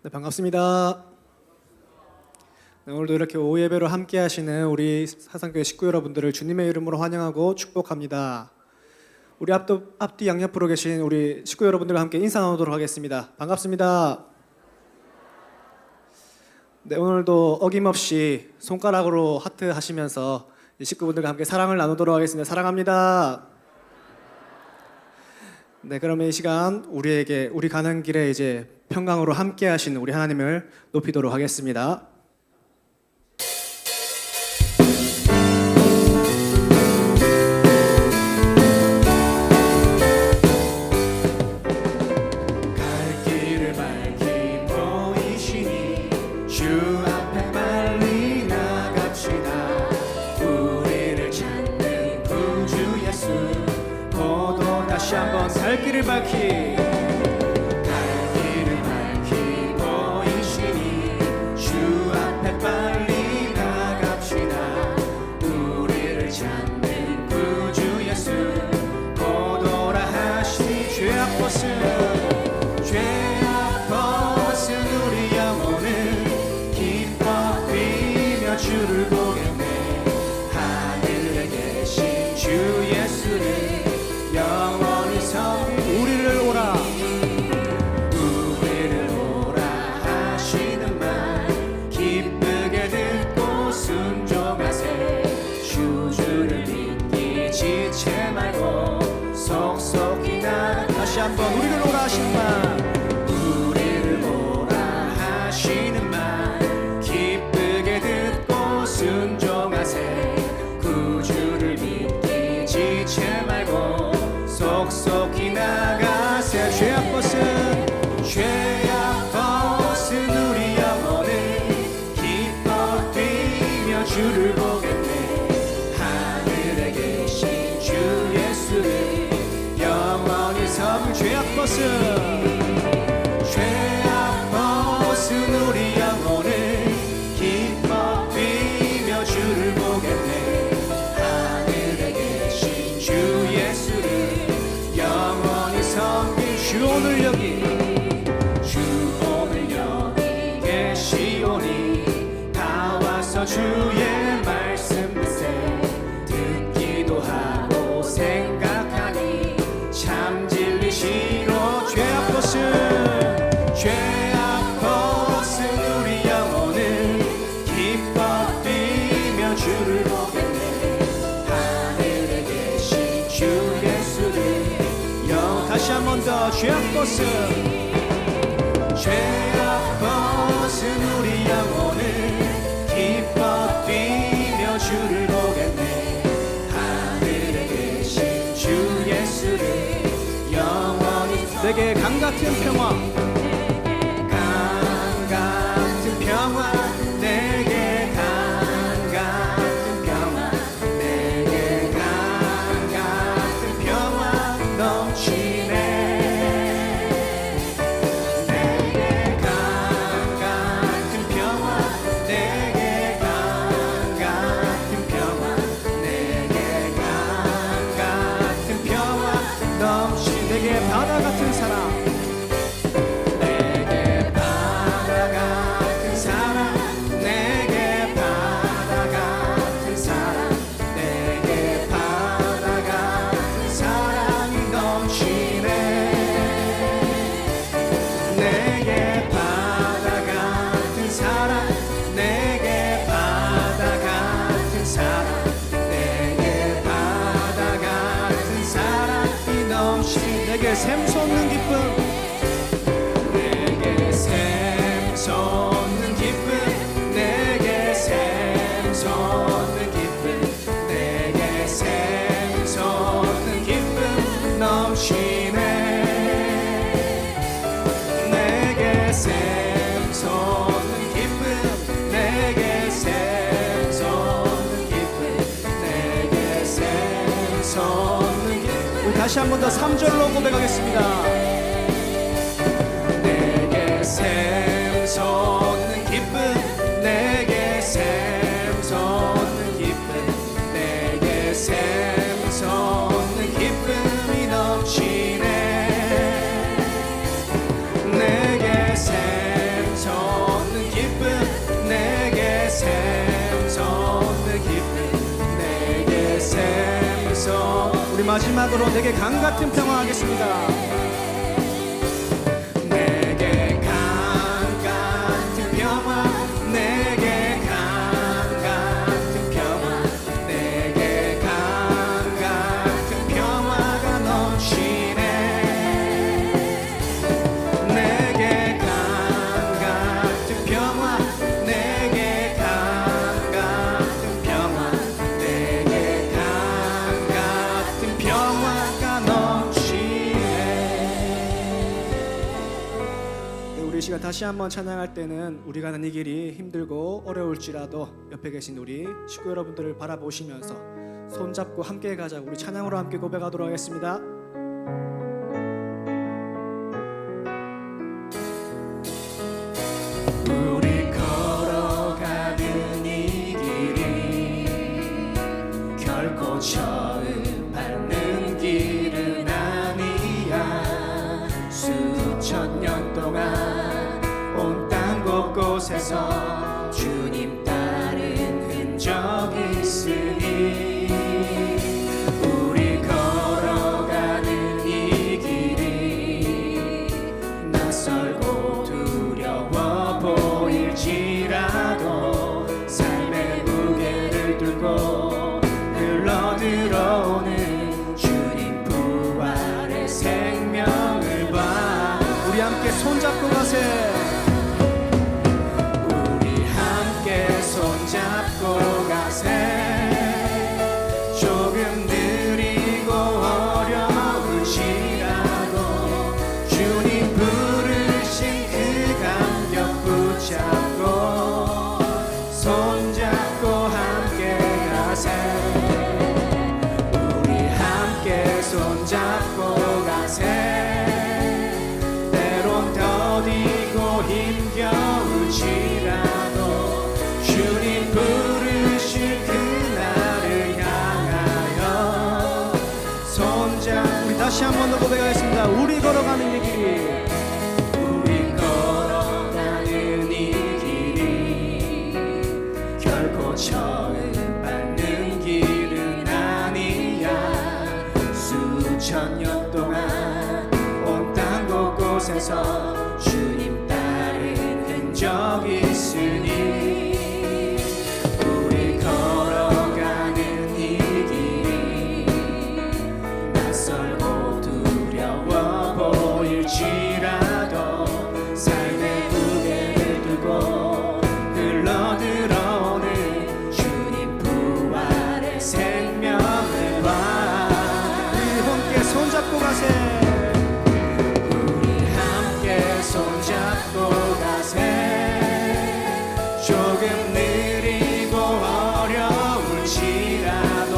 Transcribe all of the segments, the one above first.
네, 반갑습니다. 네, 오늘도 이렇게 오후 예배로 함께 하시는 우리 사상교회 식구 여러분들을 주님의 이름으로 환영하고 축복합니다. 우리 앞뒤 양옆으로 계신 우리 식구 여러분들과 함께 인사 나누도록 하겠습니다. 반갑습니다. 네, 오늘도 어김없이 손가락으로 하트 하시면서 식구분들과 함께 사랑을 나누도록 하겠습니다. 사랑합니다. 네, 그러면 이 시간 우리 가는 길에 이제 평강으로 함께 하시는 우리 하나님을 높이도록 하겠습니다. 갈 길을 밝히 보이시니 주 앞에 빨리 나갑시다. 우리를 찾는 구주 예수 고도 다시 한번 갈 길을 밝히 죄악 벗은 우리 영혼은 기뻐 뛰며 주를 보겠네. 하늘에 계신 주 예수를 영원히 섬기리. 우리를 오라 하시는 말 기쁘게 듣고 순종하세. 주를 믿기 지체 말고 속속히 나. 다시 한번 우리를 오라 하시는 말, 우리를 오라 하시는 말 기쁘게 듣고 순종하세. 구주를 믿기 지체 말고 속속히 나가세. 죄악 벗은 우리 영혼은 기뻐 뛰며 주를 보겠네. 하늘에 계신 주 예수를 영원히 섬. 죄악 벗은 우리 영혼은 기뻐 뛰며 주를 보겠네. 하늘에 계신 주 예수를 영원히 섬길. 주 오늘 여기 계시오니 다 와서 주의 말씀 듣세. 듣기도 하고 생각하니 참 진리시로. 죄악 벗은 우리 영혼은 기뻐 뛰며 주를 보겠네. 하늘에 계신 주 예수를 다시 한 번 더. 죄악 벗은 우리 영혼은 기뻐 뛰며 주를 보겠네. 하늘에 계신 주 예수를 영원히. 내게 강 같은 평화, 강 같은 평화, 내게 강 같은 평화, 내게 강 같은 평화 넘치네. 내게 강 같은 평화, 내게 강 같은 평화, 내게 강 같은 평화 넘치. 내게 바다 같은 사랑, 내게 바다 같은 사랑, 내게 바다 같은 사랑, 내게 바다 같은 사랑이 넘치네. 내게 바다 같은 사랑, 내게 바다 같은 사랑, 내게 바다 같은 사랑이 넘치네. 내게 샘솟는 기쁨, 내게 샘솟는 기쁨, 내게 샘솟는 기쁨, 내게 샘솟는 기쁨 넘치네. 내게 샘솟는 기쁨, 내게 샘솟는 기쁨, 내게 샘솟는 기쁨. 우리 다시 한 번 더 3절로 고백하겠습니다. 내게 샘솟는 기쁨, 내게 샘솟는 기쁨, 내게 샘솟는 기쁨이 넘치네. 내게 샘솟는 마지막으로 내게 강 같은 평화 하겠습니다. 내게 강 같은 평화, 내게 강 같은 평화, 내게 강 같은 평화가 넘치네. 내게 강 같은 평화, 내게 강 같은 평화, 내게 강 같은 평화가 넘치네. 우리 이 시간 다시 한번 찬양할 때는 우리가 가는 이 길이 힘들고 어려울지라도 옆에 계신 우리 식구 여러분들을 바라보시면서 손잡고 함께 가자. 우리 찬양으로 함께 고백하도록 하겠습니다. 우리 걸어가는 이 길이 결코 처음 밟는 길은 아니야. 수천 년 동안 온 땅 곳곳에서 주님 따른 흔적이 있으니 우리 걸어가는 이 길이 낯설고 두려워 보일지라도 삶의 무게를 들고 흘러들어오는 주님 부활의 생명을 봐. 우리 함께 손잡고 가세. 우리 함께 손잡고 가세. 조금 느리고 어려울지라도 주님 부르신 그 감격 붙잡고 손잡고 함께 가세. 우리 함께 손잡고 가세. 때론 더디고 힘겨울지라도 주님 부르실 그날을 향하여 손잡. 우리 다시 한 번 더 고백하겠습니다. 우리 걸어가는 이 길이, 우리 걸어가는 이 길이 결코 처음 밟는 길은 아니야. 수천 년 동안 온 땅 곳곳에서 주님 따른 흔적이 있으니 우리 걸어가는 이 길이 낯설고 두려워 보일지라도 삶의 무게를 들고 흘러들어오는 주님 부활의 생명을 봐. 우리 함께 손잡고 가세. 우리 함께 손잡고 가세. 조금 느리고 어려울지라도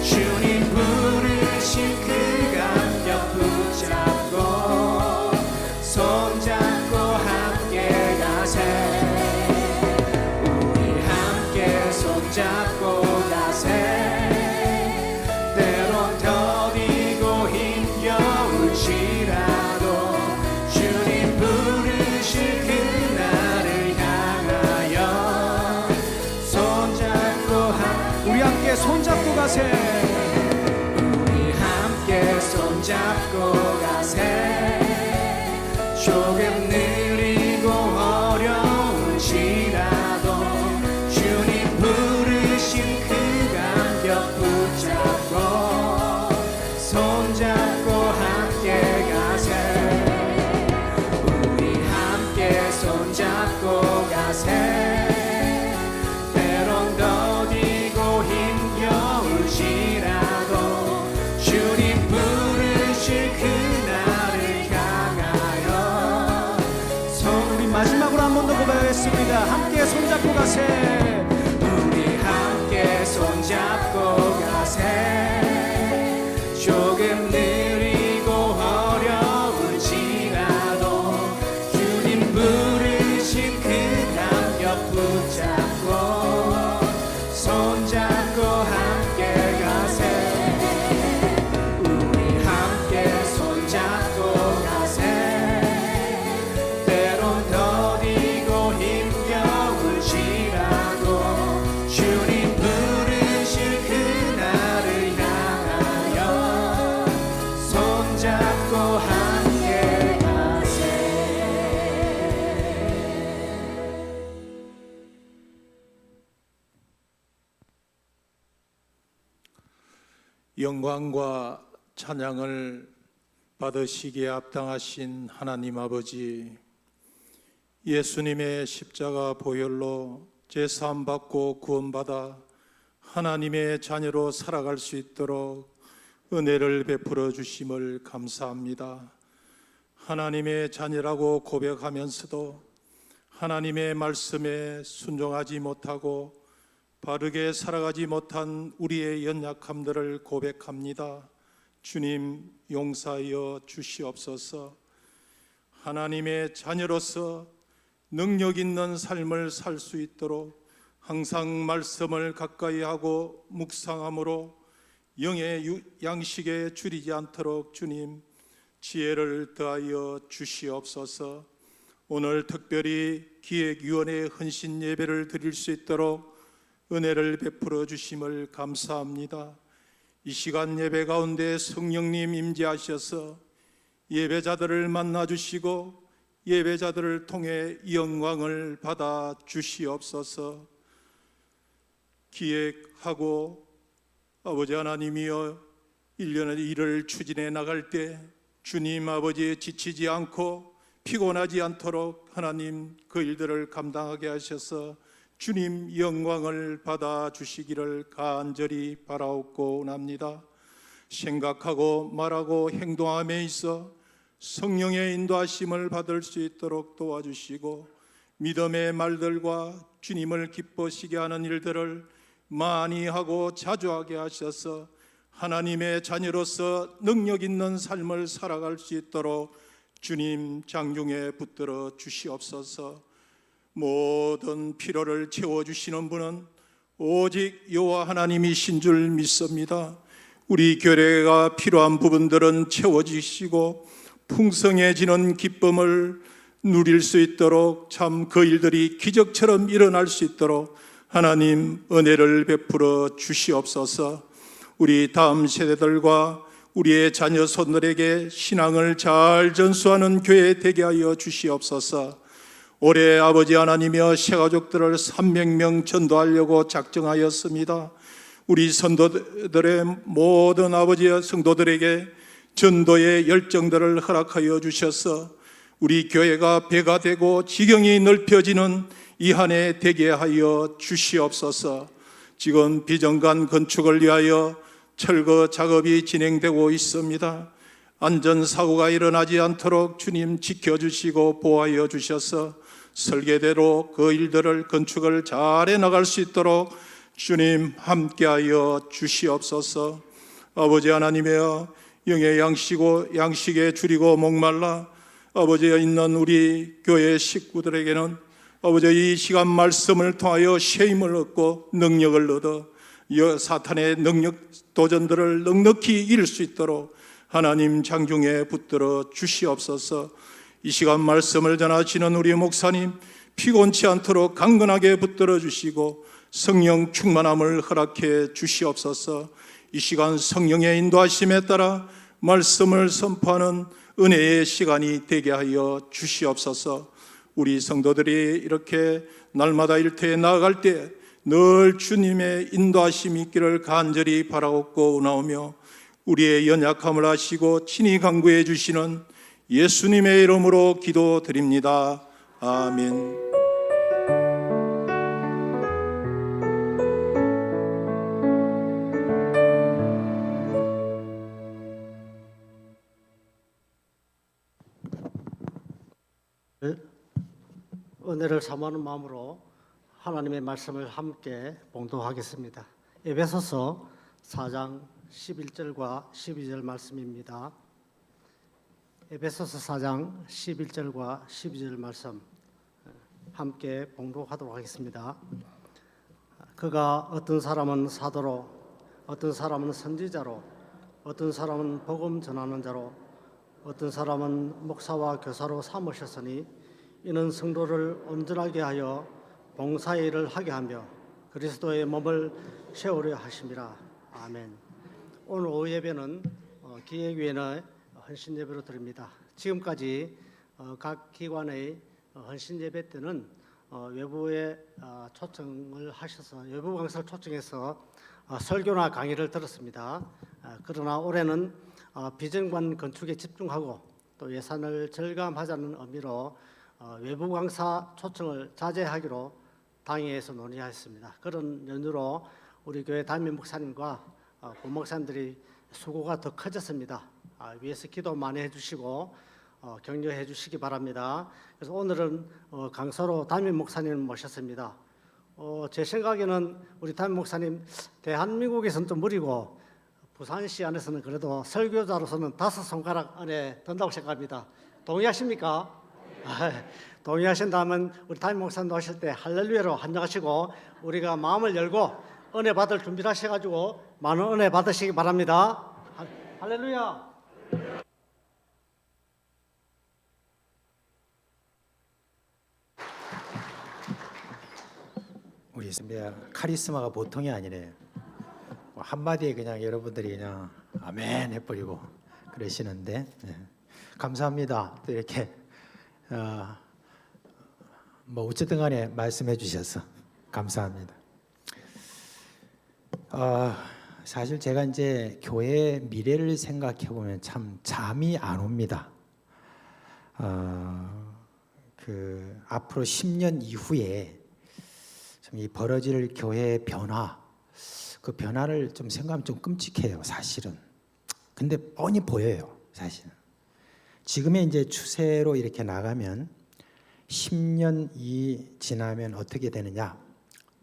주님 부르신 그 감격 붙잡고 손잡고 함께 가세. 우리 함께 손잡고 가세. 때론 더디고 힘겨울지라도 주님 부르실 그날을 향하여 손잡고 우리 함께 손잡고 가세. 우리 함께 손잡고 가세. 조금 느리고 어려울지라도 주님 부르신 그 감격 붙잡고 손잡고 함께 가세. 우리 함께 손잡고 가세. 때론 더디고 힘겨울지라도 주님 부르실 그날을 향하여 손잡고 함께 가세. 영광과 찬양을 받으시기에 합당하신 하나님 아버지, 예수님의 십자가 보혈로 제사함받고 구원받아 하나님의 자녀로 살아갈 수 있도록 은혜를 베풀어 주심을 감사합니다. 하나님의 자녀라고 고백하면서도 하나님의 말씀에 순종하지 못하고 바르게 살아가지 못한 우리의 연약함들을 고백합니다. 주님, 용서하여 주시옵소서. 하나님의 자녀로서 능력 있는 삶을 살 수 있도록 항상 말씀을 가까이 하고 묵상함으로 영의 양식에 줄이지 않도록 주님 지혜를 더하여 주시옵소서. 오늘 특별히 기획위원회의 헌신 예배를 드릴 수 있도록 은혜를 베풀어 주심을 감사합니다. 이 시간 예배 가운데 성령님 임재하셔서 예배자들을 만나 주시고 예배자들을 통해 영광을 받아 주시옵소서. 기획하고 아버지 하나님이여 1년의 일을 추진해 나갈 때 주님 아버지 지치지 않고 피곤하지 않도록 하나님 그 일들을 감당하게 하셔서 주님 영광을 받아 주시기를 간절히 바라옵고옵니다. 생각하고 말하고 행동함에 있어 성령의 인도하심을 받을 수 있도록 도와주시고 믿음의 말들과 주님을 기뻐시게 하는 일들을 많이 하고 자주 하게 하셔서 하나님의 자녀로서 능력 있는 삶을 살아갈 수 있도록 주님 장중에 붙들어 주시옵소서. 모든 필요를 채워주시는 분은 오직 여호와 하나님이신 줄 믿습니다. 우리 교회가 필요한 부분들은 채워주시고 풍성해지는 기쁨을 누릴 수 있도록 참 그 일들이 기적처럼 일어날 수 있도록 하나님 은혜를 베풀어 주시옵소서. 우리 다음 세대들과 우리의 자녀 손들에게 신앙을 잘 전수하는 교회 되게 하여 주시옵소서. 올해 아버지 하나님이여 새가족들을 300명 전도하려고 작정하였습니다. 우리 선도들의 모든 아버지 성도들에게 전도의 열정들을 허락하여 주셔서 우리 교회가 배가 되고 지경이 넓혀지는 이 한 해 되게 하여 주시옵소서. 지금 비정관 건축을 위하여 철거 작업이 진행되고 있습니다. 안전사고가 일어나지 않도록 주님 지켜주시고 보호하여 주셔서 설계대로 그 일들을 건축을 잘해 나갈 수 있도록 주님 함께하여 주시옵소서. 아버지 하나님이여 영의 양식에 줄이고 목말라 아버지에 있는 우리 교회 식구들에게는 아버지 이 시간 말씀을 통하여 쉐임을 얻고 능력을 얻어 사탄의 능력 도전들을 넉넉히 이길 수 있도록 하나님 장중에 붙들어 주시옵소서. 이 시간 말씀을 전하시는 우리 목사님 피곤치 않도록 강건하게 붙들어 주시고 성령 충만함을 허락해 주시옵소서. 이 시간 성령의 인도하심에 따라 말씀을 선포하는 은혜의 시간이 되게 하여 주시옵소서. 우리 성도들이 이렇게 날마다 일터에 나아갈 때 늘 주님의 인도하심이 있기를 간절히 바라옵고 나오며 우리의 연약함을 아시고 친히 간구해 주시는 예수님의 이름으로 기도드립니다. 아멘. 은혜를 사모하는 마음으로 하나님의 말씀을 함께 봉독하겠습니다. 에베소서 4장 11절과 12절 말씀입니다. 에베소서 4장 11절과 12절 말씀 함께 봉독하도록 하겠습니다. 그가 어떤 사람은 사도로, 어떤 사람은 선지자로, 어떤 사람은 복음 전하는 자로, 어떤 사람은 목사와 교사로 삼으셨으니 이는 성도를 온전하게 하여 봉사의 일을 하게 하며 그리스도의 몸을 세우려 하심이라. 아멘. 오늘 오후 예배는 기획위원회 헌신 예배로 드립니다. 지금까지 각 기관의 헌신 예배 때는 외부에 초청을 하셔서 외부 강사를 초청해서 설교나 강의를 들었습니다. 그러나 올해는 비정관 건축에 집중하고 또 예산을 절감하자는 의미로 외부 강사 초청을 자제하기로 당회에서 논의하였습니다. 그런 연유로 우리 교회 담임 목사님과 부목사님들이 수고가 더 커졌습니다. 위에서 기도 많이 해주시고 격려해 주시기 바랍니다. 그래서 오늘은 강사로 담임 목사님을 모셨습니다. 제 생각에는 우리 담임 목사님 대한민국에서는 좀 무리고 부산시 안에서는 그래도 설교자로서는 5손가락 안에 든다고 생각합니다. 동의하십니까? 동의하신다면 우리 담임 목사님 오실 때 할렐루야로 환영하시고 우리가 마음을 열고 은혜 받을 준비를 하셔가지고 많은 은혜 받으시기 바랍니다. 할렐루야. 우리 선배 카리스마가 보통이 아니네요. 한마디에 그냥 여러분들이 그냥 아멘 해버리고 그러시는데 감사합니다. 또 이렇게 뭐 어쨌든 간에 말씀해 주셔서 감사합니다. 사실 제가 이제 교회 미래를 생각해 보면 참 잠이 안 옵니다. 그 앞으로 10년 이후에 참 이 벌어질 교회의 변화, 그 변화를 좀 생각하면 좀 끔찍해요, 사실은. 근데 뻔히 보여요, 사실은. 지금의 이제 추세로 이렇게 나가면 10년이 지나면 어떻게 되느냐?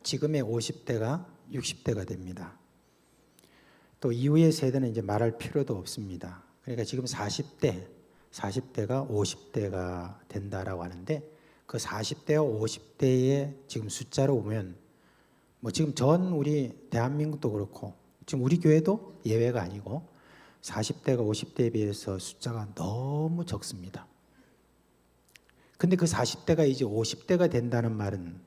지금의 50대가 60대가 됩니다. 또 이후의 세대는 이제 말할 필요도 없습니다. 그러니까 지금 40대가 50대가 된다라고 하는데 그 40대와 50대의 지금 숫자로 보면 뭐 지금 전 우리 대한민국도 그렇고 지금 우리 교회도 예외가 아니고 40대가 50대에 비해서 숫자가 너무 적습니다. 근데 그 40대가 이제 50대가 된다는 말은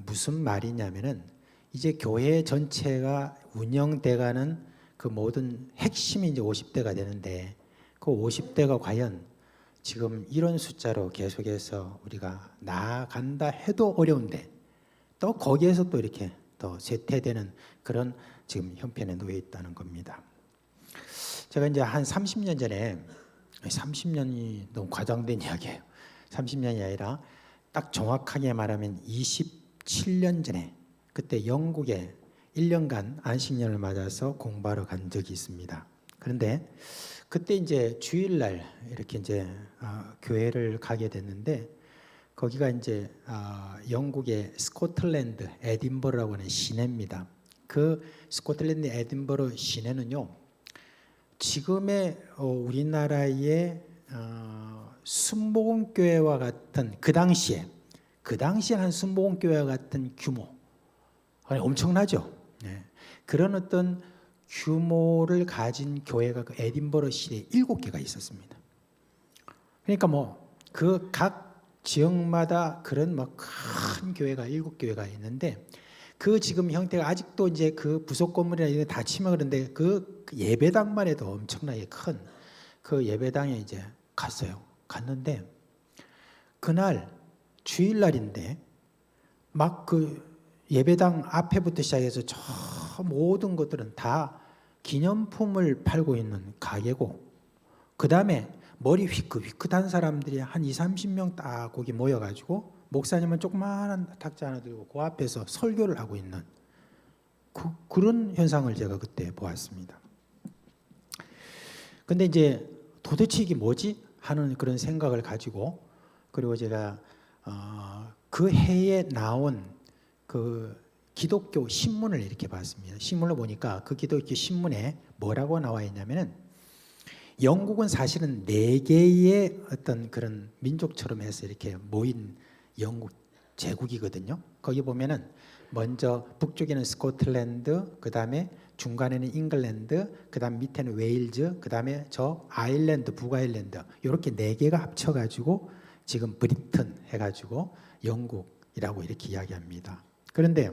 무슨 말이냐면은 이제 교회 전체가 운영돼가는 그 모든 핵심이 이제 50대가 되는데 그 50대가 과연 지금 이런 숫자로 계속해서 우리가 나아간다 해도 어려운데 또 거기에서 또 이렇게 또 쇠퇴되는 그런 지금 형편에 놓여 있다는 겁니다. 제가 이제 한 30년 전에 30년이 너무 과장된 이야기예요. 30년이 아니라 딱 정확하게 말하면 27년 전에 그때 영국에 1년간 안식년을 맞아서 공부하러 간 적이 있습니다. 그런데 그때 이제 주일날 이렇게 이제 교회를 가게 됐는데 거기가 이제 영국의 스코틀랜드 에딘버러라고 하는 시내입니다. 그 스코틀랜드 에딘버러 시내는요 지금의 우리나라의 순복음교회와 같은 그 당시에 한 순복음교회와 같은 규모 엄청나죠. 네. 그런 어떤 규모를 가진 교회가 그 에딘버러 시내에 7개가 있었습니다. 그러니까 뭐 그 각 지역마다 그런 막 큰 교회가 7교회가 있는데 그 지금 형태가 아직도 이제 그 부속 건물이나 이런 다 치면 그런데 그 예배당만 해도 엄청나게 큰 그 예배당에 이제 갔는데 그날 주일날인데 막 그 예배당 앞에부터 시작해서 저 모든 것들은 다 기념품을 팔고 있는 가게고 그 다음에 머리 휘끗휘끗한 사람들이 한 20-30명 딱 거기 모여가지고 목사님은 조그마한 탁자 하나 들고 그 앞에서 설교를 하고 있는 그런 현상을 제가 그때 보았습니다. 근데 이제 도대체 이게 뭐지? 하는 그런 생각을 가지고 그리고 제가 그 해에 나온 그 기독교 신문을 이렇게 봤습니다. 신문을 보니까 그 기독교 신문에 뭐라고 나와 있냐면은 영국은 사실은 4개의 어떤 그런 민족처럼 해서 이렇게 모인 영국 제국이거든요. 거기 보면은 먼저 북쪽에는 스코틀랜드, 그 다음에 중간에는 잉글랜드, 그 다음 밑에는 웨일즈, 그 다음에 저 아일랜드, 북아일랜드 이렇게 4개가 합쳐가지고 지금 브리튼 해가지고 영국이라고 이렇게 이야기합니다. 그런데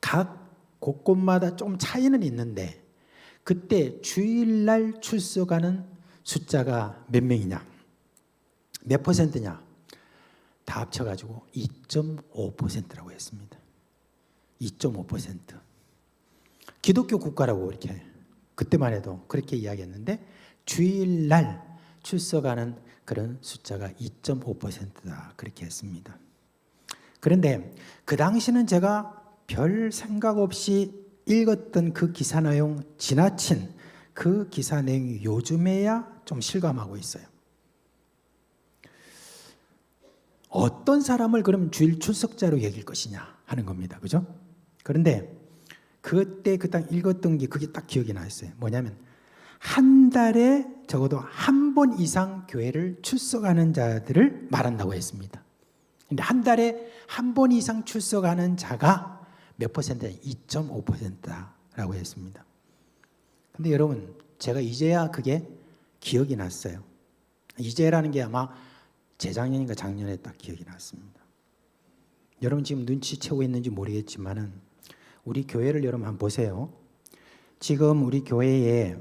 각 곳곳마다 좀 차이는 있는데 그때 주일날 출석하는 숫자가 몇 명이냐? 몇 퍼센트냐? 다 합쳐가지고 2.5%라고 했습니다. 2.5%. 기독교 국가라고 이렇게 그때만 해도 그렇게 이야기했는데 주일날 출석하는 그런 숫자가 2.5%다 그렇게 했습니다. 그런데 그 당시는 제가 별 생각 없이 읽었던 그 기사 내용, 지나친 그 기사 내용이 요즘에야 좀 실감하고 있어요. 어떤 사람을 그럼 주일 출석자로 여길 것이냐 하는 겁니다. 그죠? 그런데 그때 그 딱 읽었던 게 그게 딱 기억이 났어요. 뭐냐면 한 달에 적어도 한 번 이상 교회를 출석하는 자들을 말한다고 했습니다. 근데 한 달에 한 번 이상 출석하는 자가 몇 퍼센트냐? 2.5%라고 했습니다. 근데 여러분, 제가 이제야 그게 기억이 났어요. 이제라는 게 아마 재작년인가 작년에 딱 기억이 났습니다. 여러분 지금 눈치채고 있는지 모르겠지만은 우리 교회를 여러분 한번 보세요. 지금 우리 교회에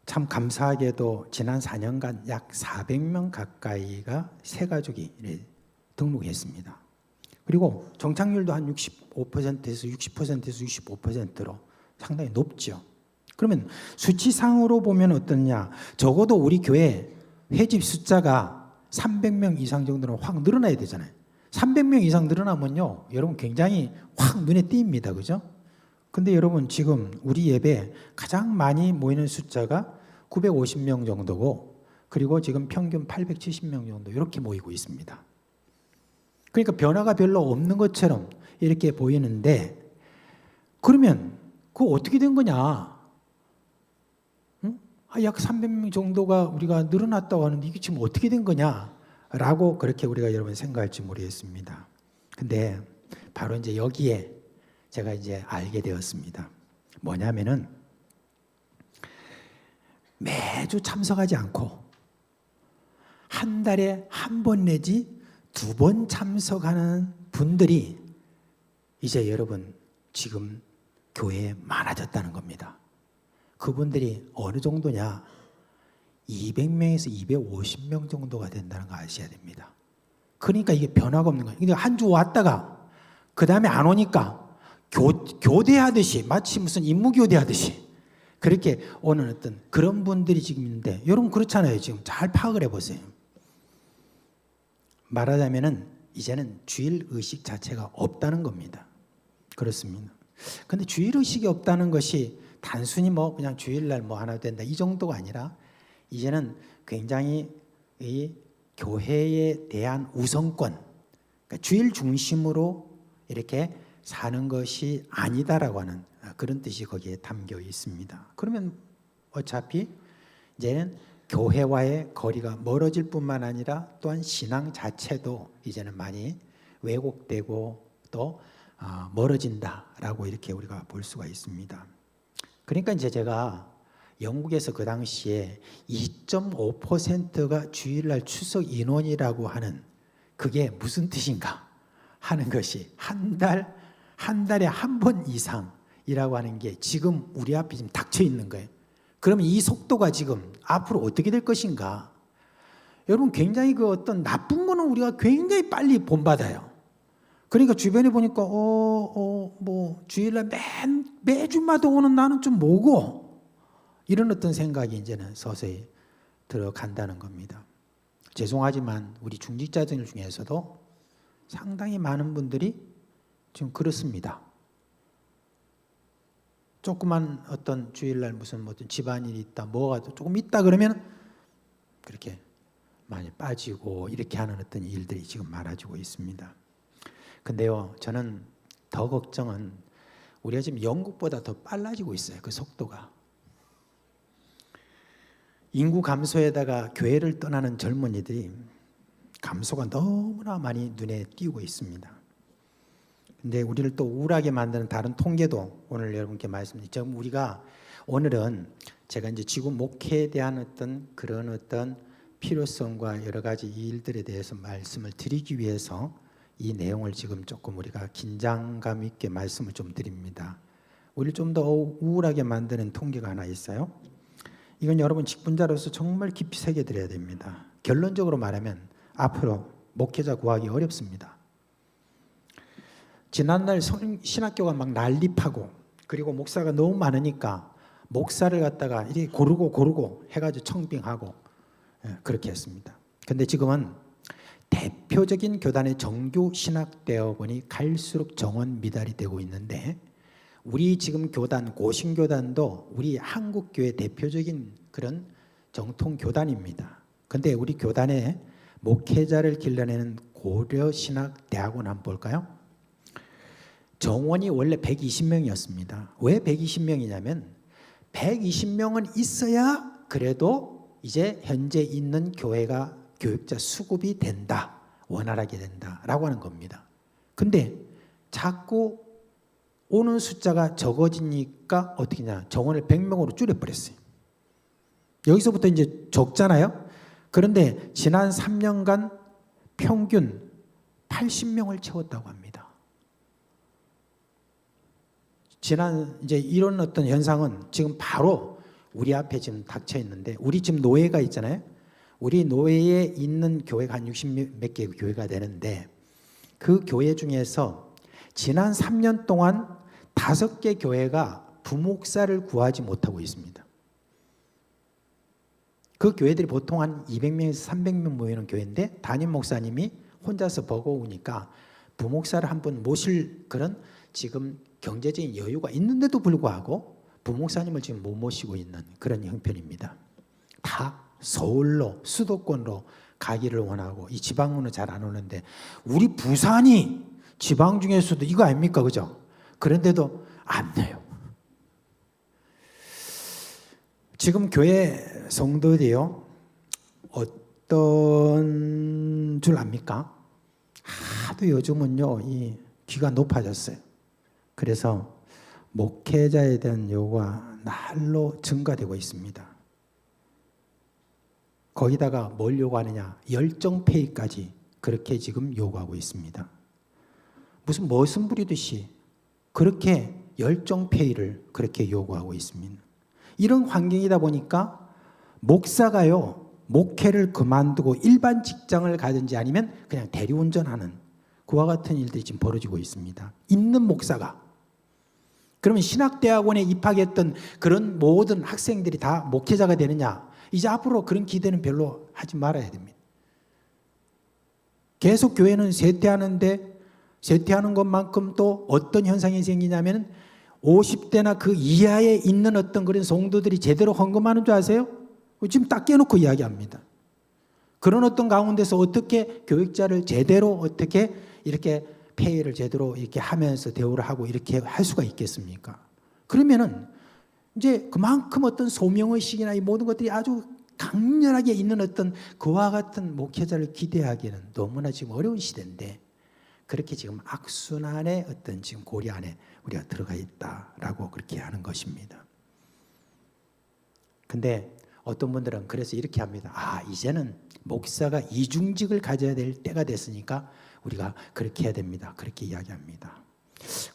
참 감사하게도 지난 4년간 약 400명 가까이가 새가족이 등록했습니다. 그리고 정착률도 한 65%에서 60%에서 65%로 상당히 높죠. 그러면 수치상으로 보면 어떠냐? 적어도 우리 교회 회집 숫자가 300명 이상 정도는 확 늘어나야 되잖아요. 300명 이상 늘어나면요, 여러분 굉장히 확 눈에 띕니다. 그죠? 근데 여러분 지금 우리 예배 가장 많이 모이는 숫자가 950명 정도고, 그리고 지금 평균 870명 정도 이렇게 모이고 있습니다. 그러니까 변화가 별로 없는 것처럼 이렇게 보이는데, 그러면 그거 어떻게 된 거냐? 약 300명 정도가 우리가 늘어났다고 하는데 이게 지금 어떻게 된 거냐라고 그렇게 우리가 여러분 생각할지 모르겠습니다. 근데 바로 이제 여기에 제가 이제 알게 되었습니다. 뭐냐면은 매주 참석하지 않고 한 달에 한 번 내지 2번 참석하는 분들이 이제 여러분 지금 교회에 많아졌다는 겁니다. 그분들이 어느 정도냐? 200명에서 250명 정도가 된다는 거 아셔야 됩니다. 그러니까 이게 변화가 없는 거예요. 근데 한 주 왔다가 그 다음에 안 오니까 교대하듯이, 마치 무슨 임무교대하듯이 그렇게 오는 어떤 그런 분들이 지금 있는데, 여러분 그렇잖아요. 지금 잘 파악을 해보세요. 말하자면은 이제는 주일 의식 자체가 없다는 겁니다. 그렇습니다. 근데 주일 의식이 없다는 것이 단순히 뭐 그냥 주일날 뭐 하나 된다 이 정도가 아니라 이제는 굉장히 이 교회에 대한 우선권, 그러니까 주일 중심으로 이렇게 사는 것이 아니다라고 하는 그런 뜻이 거기에 담겨 있습니다. 그러면 어차피 이제는 교회와의 거리가 멀어질 뿐만 아니라 또한 신앙 자체도 이제는 많이 왜곡되고 또 멀어진다라고 이렇게 우리가 볼 수가 있습니다. 그러니까 이제 제가 영국에서 그 당시에 2.5%가 주일날 출석 인원이라고 하는 그게 무슨 뜻인가 하는 것이 한 달에 한 번 이상이라고 하는 게 지금 우리 앞에 지금 닥쳐 있는 거예요. 그러면 이 속도가 지금 앞으로 어떻게 될 것인가? 여러분 굉장히 그 어떤 나쁜 거는 우리가 굉장히 빨리 본받아요. 그러니까 주변에 보니까 뭐 주일날 매주마다 오는 나는 좀 뭐고, 이런 어떤 생각이 이제는 서서히 들어간다는 겁니다. 죄송하지만 우리 중직자들 중에서도 상당히 많은 분들이 지금 그렇습니다. 조그만 어떤 주일날 무슨 어떤 집안일이 있다, 뭐가 조금 있다 그러면 그렇게 많이 빠지고 이렇게 하는 어떤 일들이 지금 많아지고 있습니다. 근데요, 저는 더 걱정은 우리가 지금 영국보다 더 빨라지고 있어요. 그 속도가. 인구 감소에다가 교회를 떠나는 젊은이들이 감소가 너무나 많이 눈에 띄고 있습니다. 근데 우리를 또 우울하게 만드는 다른 통계도 오늘 여러분께 말씀드리죠. 우리가 오늘은 제가 이제 지구 목회에 대한 어떤 그런 어떤 필요성과 여러 가지 일들에 대해서 말씀을 드리기 위해서 이 내용을 지금 조금 우리가 긴장감 있게 말씀을 좀 드립니다. 우리를 좀 더 우울하게 만드는 통계가 하나 있어요. 이건 여러분 직분자로서 정말 깊이 새겨드려야 됩니다. 결론적으로 말하면 앞으로 목회자 구하기 어렵습니다. 지난날 신학교가 막 난립하고 그리고 목사가 너무 많으니까 목사를 갖다가 이렇게 고르고 해가지고 청빙하고 그렇게 했습니다. 근데 지금은 대표적인 교단의 정규 신학대학원이 갈수록 정원 미달이 되고 있는데 우리 지금 교단 고신교단도 우리 한국교회 대표적인 그런 정통 교단입니다. 근데 우리 교단에 목회자를 길러내는 고려신학대학원 한번 볼까요? 정원이 원래 120명이었습니다. 왜 120명이냐면 120명은 있어야 그래도 이제 현재 있는 교회가 교육자 수급이 된다, 원활하게 된다라고 하는 겁니다. 근데 자꾸 오는 숫자가 적어지니까 어떻게 냐 정원을 100명으로 줄여버렸어요. 여기서부터 이제 적잖아요. 그런데 지난 3년간 평균 80명을 채웠다고 합니다. 지난 이제 이런 어떤 현상은 지금 바로 우리 앞에 지금 닥쳐 있는데 우리 지금 노예가 있잖아요. 우리 노예에 있는 교회가 한 60몇 개 교회가 되는데 그 교회 중에서 지난 3년 동안 5개 교회가 부목사를 구하지 못하고 있습니다. 그 교회들이 보통 한 200명에서 300명 모이는 교회인데 담임 목사님이 혼자서 버거우니까 부목사를 한 분 모실 그런 지금 경제적인 여유가 있는데도 불구하고 부목사님을 지금 못 모시고 있는 그런 형편입니다. 다 서울로 수도권으로 가기를 원하고 이 지방으로는 잘 안 오는데 우리 부산이 지방 중에서도 이거 아닙니까? 그죠? 그런데도 안 돼요. 지금 교회 성도들이요 어떤 줄 압니까? 하도 요즘은요 이 귀가 높아졌어요. 그래서 목회자에 대한 요구가 날로 증가되고 있습니다. 거기다가 뭘 요구하느냐? 열정페이까지 그렇게 지금 요구하고 있습니다. 무슨 머슴 부리듯이 그렇게 열정페이를 그렇게 요구하고 있습니다. 이런 환경이다 보니까 목사가요 목회를 그만두고 일반 직장을 가든지 아니면 그냥 대리운전하는 그와 같은 일들이 지금 벌어지고 있습니다. 있는 목사가 그러면 신학대학원에 입학했던 그런 모든 학생들이 다 목회자가 되느냐? 이제 앞으로 그런 기대는 별로 하지 말아야 됩니다. 계속 교회는 쇠퇴하는데 쇠퇴하는 것만큼 또 어떤 현상이 생기냐면 50대나 그 이하에 있는 어떤 그런 성도들이 제대로 헌금하는 줄 아세요? 지금 딱 깨놓고 이야기합니다. 그런 어떤 가운데서 어떻게 교육자를 제대로 어떻게 이렇게 페이를 제대로 이렇게 하면서 대우를 하고 이렇게 할 수가 있겠습니까? 그러면은 이제 그만큼 어떤 소명의식이나 이 모든 것들이 아주 강렬하게 있는 어떤 그와 같은 목회자를 기대하기는 너무나 지금 어려운 시대인데 그렇게 지금 악순환의 어떤 지금 고리 안에 우리가 들어가 있다라고 그렇게 하는 것입니다. 근데 어떤 분들은 그래서 이렇게 합니다. 아, 이제는 목사가 이중직을 가져야 될 때가 됐으니까 우리가 그렇게 해야 됩니다. 그렇게 이야기합니다.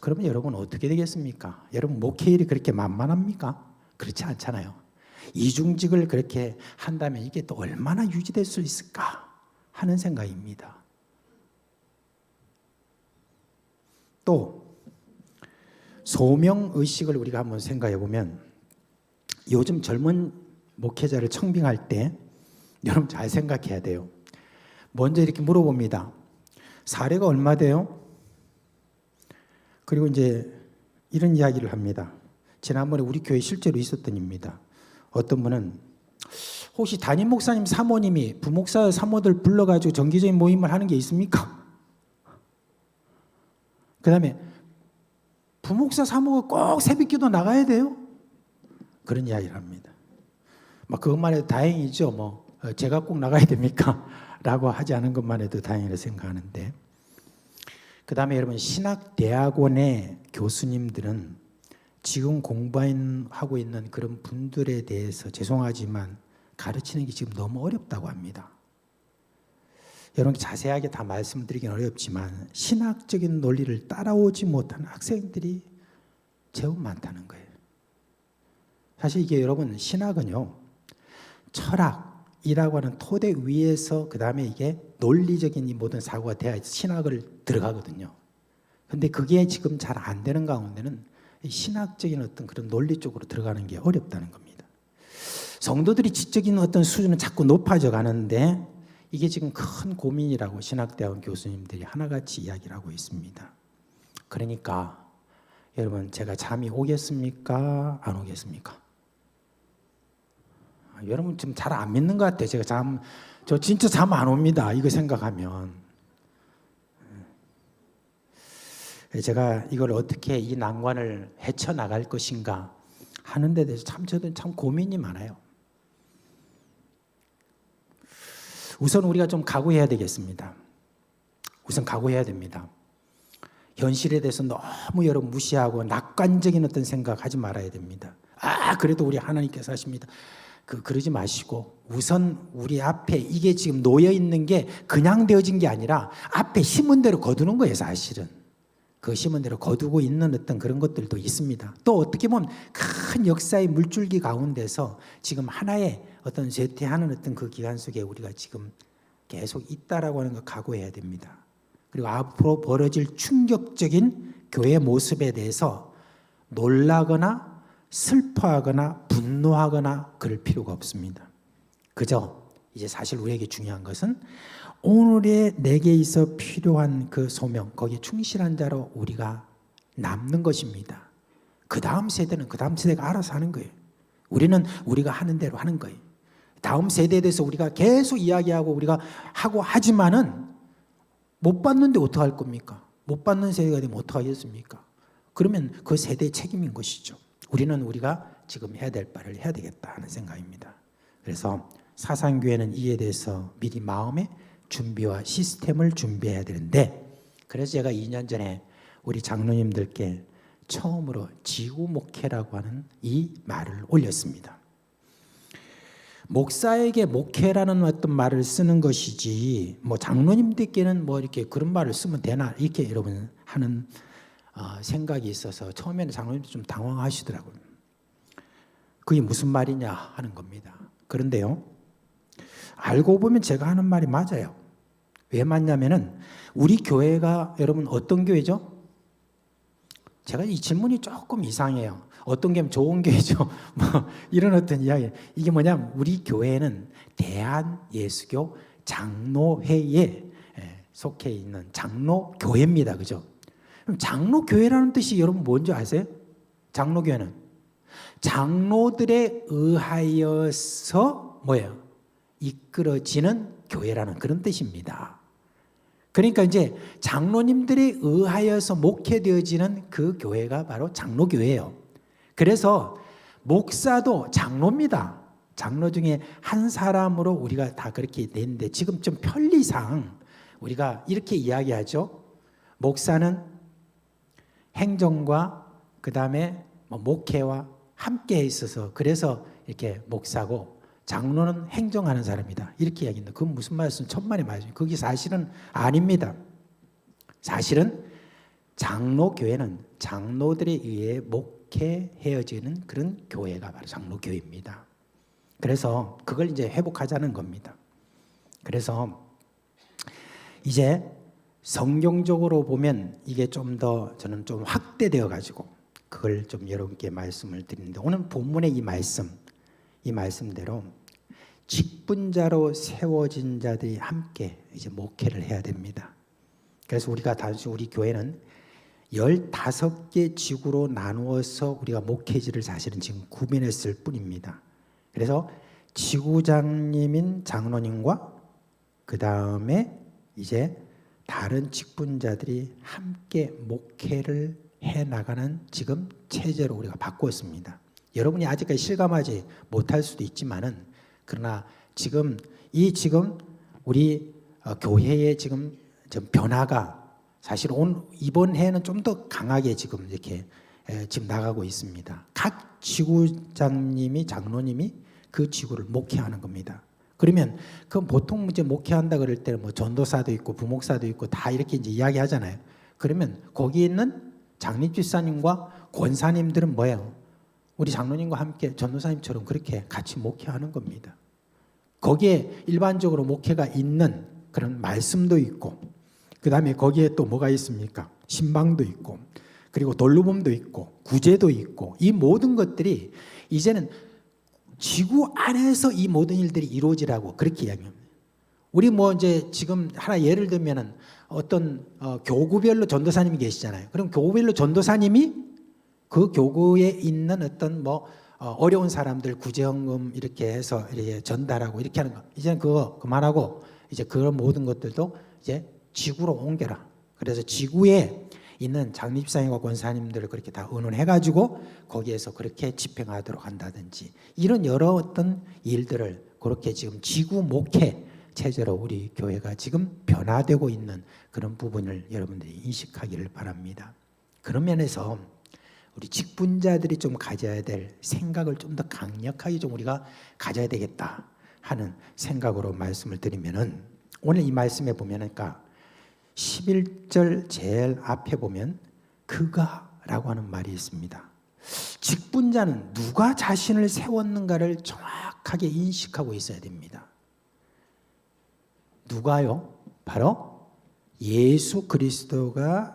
그러면 여러분 어떻게 되겠습니까? 여러분 목회일이 그렇게 만만합니까? 그렇지 않잖아요. 이중직을 그렇게 한다면 이게 또 얼마나 유지될 수 있을까 하는 생각입니다. 또 소명의식을 우리가 한번 생각해 보면 요즘 젊은 목회자를 청빙할 때 여러분 잘 생각해야 돼요. 먼저 이렇게 물어봅니다. 사례가 얼마 돼요? 그리고 이제 이런 이야기를 합니다. 지난번에 우리 교회에 실제로 있었던 일입니다. 어떤 분은 혹시 담임 목사님 사모님이 부목사 사모들 불러가지고 정기적인 모임을 하는 게 있습니까? 그 다음에 부목사 사모가 꼭 새벽기도 나가야 돼요? 그런 이야기를 합니다. 막 그것만 해도 다행이죠. 뭐 제가 꼭 나가야 됩니까? 라고 하지 않은 것만 해도 다행이라고 생각하는데 그 다음에 여러분 신학대학원의 교수님들은 지금 공부하고 있는 그런 분들에 대해서 죄송하지만 가르치는 게 지금 너무 어렵다고 합니다. 여러분 자세하게 다 말씀드리긴 어렵지만 신학적인 논리를 따라오지 못하는 학생들이 제법 많다는 거예요. 사실 이게 여러분 신학은요 철학이라고 하는 토대 위에서 그 다음에 이게 논리적인 이 모든 사고가 돼야 신학을 들어가거든요. 근데 그게 지금 잘 안 되는 가운데는 이 신학적인 어떤 그런 논리 쪽으로 들어가는 게 어렵다는 겁니다. 성도들이 지적인 어떤 수준은 자꾸 높아져 가는데 이게 지금 큰 고민이라고 신학대학원 교수님들이 하나같이 이야기를 하고 있습니다. 그러니까 여러분 제가 잠이 오겠습니까? 안 오겠습니까? 여러분 좀 잘 안 믿는 것 같아요. 저 진짜 잠 안 옵니다. 이거 생각하면. 제가 이걸 어떻게 이 난관을 헤쳐나갈 것인가 하는 데 대해서 저도 참 고민이 많아요. 우선 우리가 좀 각오해야 되겠습니다. 우선 각오해야 됩니다. 현실에 대해서 너무 여러분 무시하고 낙관적인 어떤 생각하지 말아야 됩니다. 그래도 우리 하나님께서 하십니다. 그러지 마시고 우선 우리 앞에 이게 지금 놓여 있는 게 그냥 되어진 게 아니라 앞에 심은 대로 거두는 거예요, 사실은. 그 심은 대로 거두고 있는 어떤 그런 것들도 있습니다. 또 어떻게 보면 큰 역사의 물줄기 가운데서 지금 하나의 어떤 쇠퇴하는 어떤 그 기간 속에 우리가 지금 계속 있다라고 하는 걸 각오해야 됩니다. 그리고 앞으로 벌어질 충격적인 교회 모습에 대해서 놀라거나 슬퍼하거나 분노하거나 그럴 필요가 없습니다. 그저 이제 사실 우리에게 중요한 것은 오늘의 내게 있어 필요한 그 소명, 거기에 충실한 자로 우리가 남는 것입니다. 그 다음 세대는 그 다음 세대가 알아서 하는 거예요. 우리는 우리가 하는 대로 하는 거예요. 다음 세대에 대해서 우리가 계속 이야기하고 우리가 하고 하지만은 못 받는데 어떡할 겁니까? 못 받는 세대가 되면 어떡하겠습니까? 그러면 그 세대의 책임인 것이죠. 우리는 우리가 지금 해야 될 바를 해야 되겠다 하는 생각입니다. 그래서 사상교회는 이에 대해서 미리 마음의 준비와 시스템을 준비해야 되는데, 그래서 제가 2년 전에 우리 장로님들께 처음으로 지구 목회라고 하는 이 말을 올렸습니다. 목사에게 목회라는 어떤 말을 쓰는 것이지 뭐 장로님들께는 뭐 이렇게 그런 말을 쓰면 되나 이렇게 여러분 하는 생각이 있어서 처음에는 장로님들 좀 당황하시더라고요. 그게 무슨 말이냐 하는 겁니다. 그런데요, 알고 보면 제가 하는 말이 맞아요. 왜 맞냐면은 우리 교회가 여러분 어떤 교회죠? 제가 이 질문이 조금 이상해요. 어떤 교회는 좋은 교회죠. 뭐 이런 어떤 이야기. 이게 뭐냐면 우리 교회는 대한예수교 장로회에 속해 있는 장로교회입니다. 그죠? 그럼 장로교회라는 뜻이 여러분 뭔지 아세요? 장로교회는 장로들에 의하여서 뭐예요? 이끌어지는 교회라는 그런 뜻입니다. 그러니까 이제 장로님들에 의하여서 목회되어지는 그 교회가 바로 장로교회예요. 그래서 목사도 장로입니다. 장로 중에 한 사람으로 우리가 다 그렇게 되는데 지금 좀 편리상 우리가 이렇게 이야기하죠. 목사는 행정과 그 다음에 목회와 함께 있어서 그래서 이렇게 목사고 장로는 행정하는 사람이다. 이렇게 이야기합니다. 그건 무슨 말씀? 천만의 말씀. 그게 사실은 아닙니다. 사실은 장로교회는 장로들에 의해 목회해지는 그런 교회가 바로 장로교회입니다. 그래서 그걸 이제 회복하자는 겁니다. 그래서 이제 성경적으로 보면 이게 좀 더 저는 좀 확대되어 가지고 그걸 좀 여러분께 말씀을 드리는데 오늘 본문의 이 말씀대로 직분자로 세워진 자들이 함께 이제 목회를 해야 됩니다. 그래서 우리가 단순히 우리 교회는 15개 지구로 나누어서 우리가 목회지를 사실은 지금 구분했을 뿐입니다. 그래서 지구장님인 장로님과 그 다음에 이제 다른 직분자들이 함께 목회를 해 나가는 지금 체제로 우리가 바꾸었습니다. 여러분이 아직까지 실감하지 못할 수도 있지만은 그러나 지금 우리 교회의 지금 변화가 사실 이번 해에는 좀 더 강하게 지금 이렇게 지금 나가고 있습니다. 각 지구장님이 장로님이 그 지구를 목회하는 겁니다. 그러면 그 보통 이제 목회한다 그럴 때는 뭐 전도사도 있고 부목사도 있고 다 이렇게 이제 이야기하잖아요. 그러면 거기 있는 장립집사님과 권사님들은 뭐예요? 우리 장로님과 함께 전도사님처럼 그렇게 같이 목회하는 겁니다. 거기에 일반적으로 목회가 있는 그런 말씀도 있고, 그 다음에 거기에 또 뭐가 있습니까? 신방도 있고, 그리고 돌루범도 있고, 구제도 있고, 이 모든 것들이 이제는 지구 안에서 이 모든 일들이 이루어지라고 그렇게 이야기합니다. 우리 뭐 이제 지금 하나 예를 들면은 어떤 교구별로 전도사님이 계시잖아요. 그럼 교구별로 전도사님이 그 교구에 있는 어떤 뭐 어려운 사람들 구제헌금 이렇게 해서 이렇게 전달하고 이렇게 하는 거, 이제는 그거 그만하고 이제 그런 모든 것들도 이제 지구로 옮겨라. 그래서 지구에 있는 장립사님과 권사님들을 그렇게 다 의논해가지고 거기에서 그렇게 집행하도록 한다든지, 이런 여러 어떤 일들을 그렇게 지금 지구 목회 체제로 우리 교회가 지금 변화되고 있는 그런 부분을 여러분들이 인식하기를 바랍니다. 그런 면에서 우리 직분자들이 좀 가져야 될 생각을 좀 더 강력하게 좀 우리가 가져야 되겠다 하는 생각으로 말씀을 드리면은, 오늘 이 말씀에 보면은 11절 제일 앞에 보면 그가라고 하는 말이 있습니다. 직분자는 누가 자신을 세웠는가를 정확하게 인식하고 있어야 됩니다. 누가요? 바로 예수 그리스도가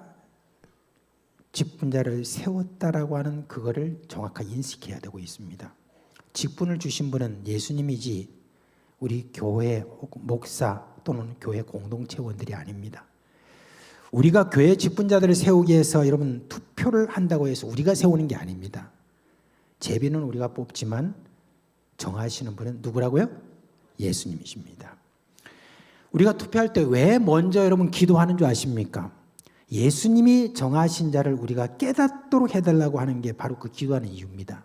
직분자를 세웠다라고 하는 그거를 정확하게 인식해야 되고 있습니다. 직분을 주신 분은 예수님이지 우리 교회 목사 또는 교회 공동체원들이 아닙니다. 우리가 교회 직분자들을 세우기 위해서 여러분 투표를 한다고 해서 우리가 세우는 게 아닙니다. 제비는 우리가 뽑지만 정하시는 분은 누구라고요? 예수님이십니다. 우리가 투표할 때 왜 먼저 여러분 기도하는 줄 아십니까? 예수님이 정하신 자를 우리가 깨닫도록 해달라고 하는 게 바로 그 기도하는 이유입니다.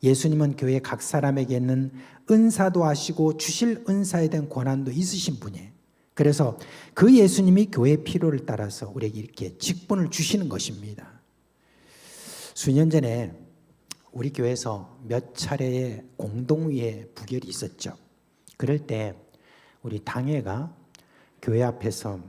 예수님은 교회 각 사람에게 있는 은사도 아시고 주실 은사에 대한 권한도 있으신 분이에요. 그래서 그 예수님이 교회의 필요를 따라서 우리에게 이렇게 직분을 주시는 것입니다. 수년 전에 우리 교회에서 몇 차례의 공동위의 부결이 있었죠. 그럴 때 우리 당회가 교회 앞에서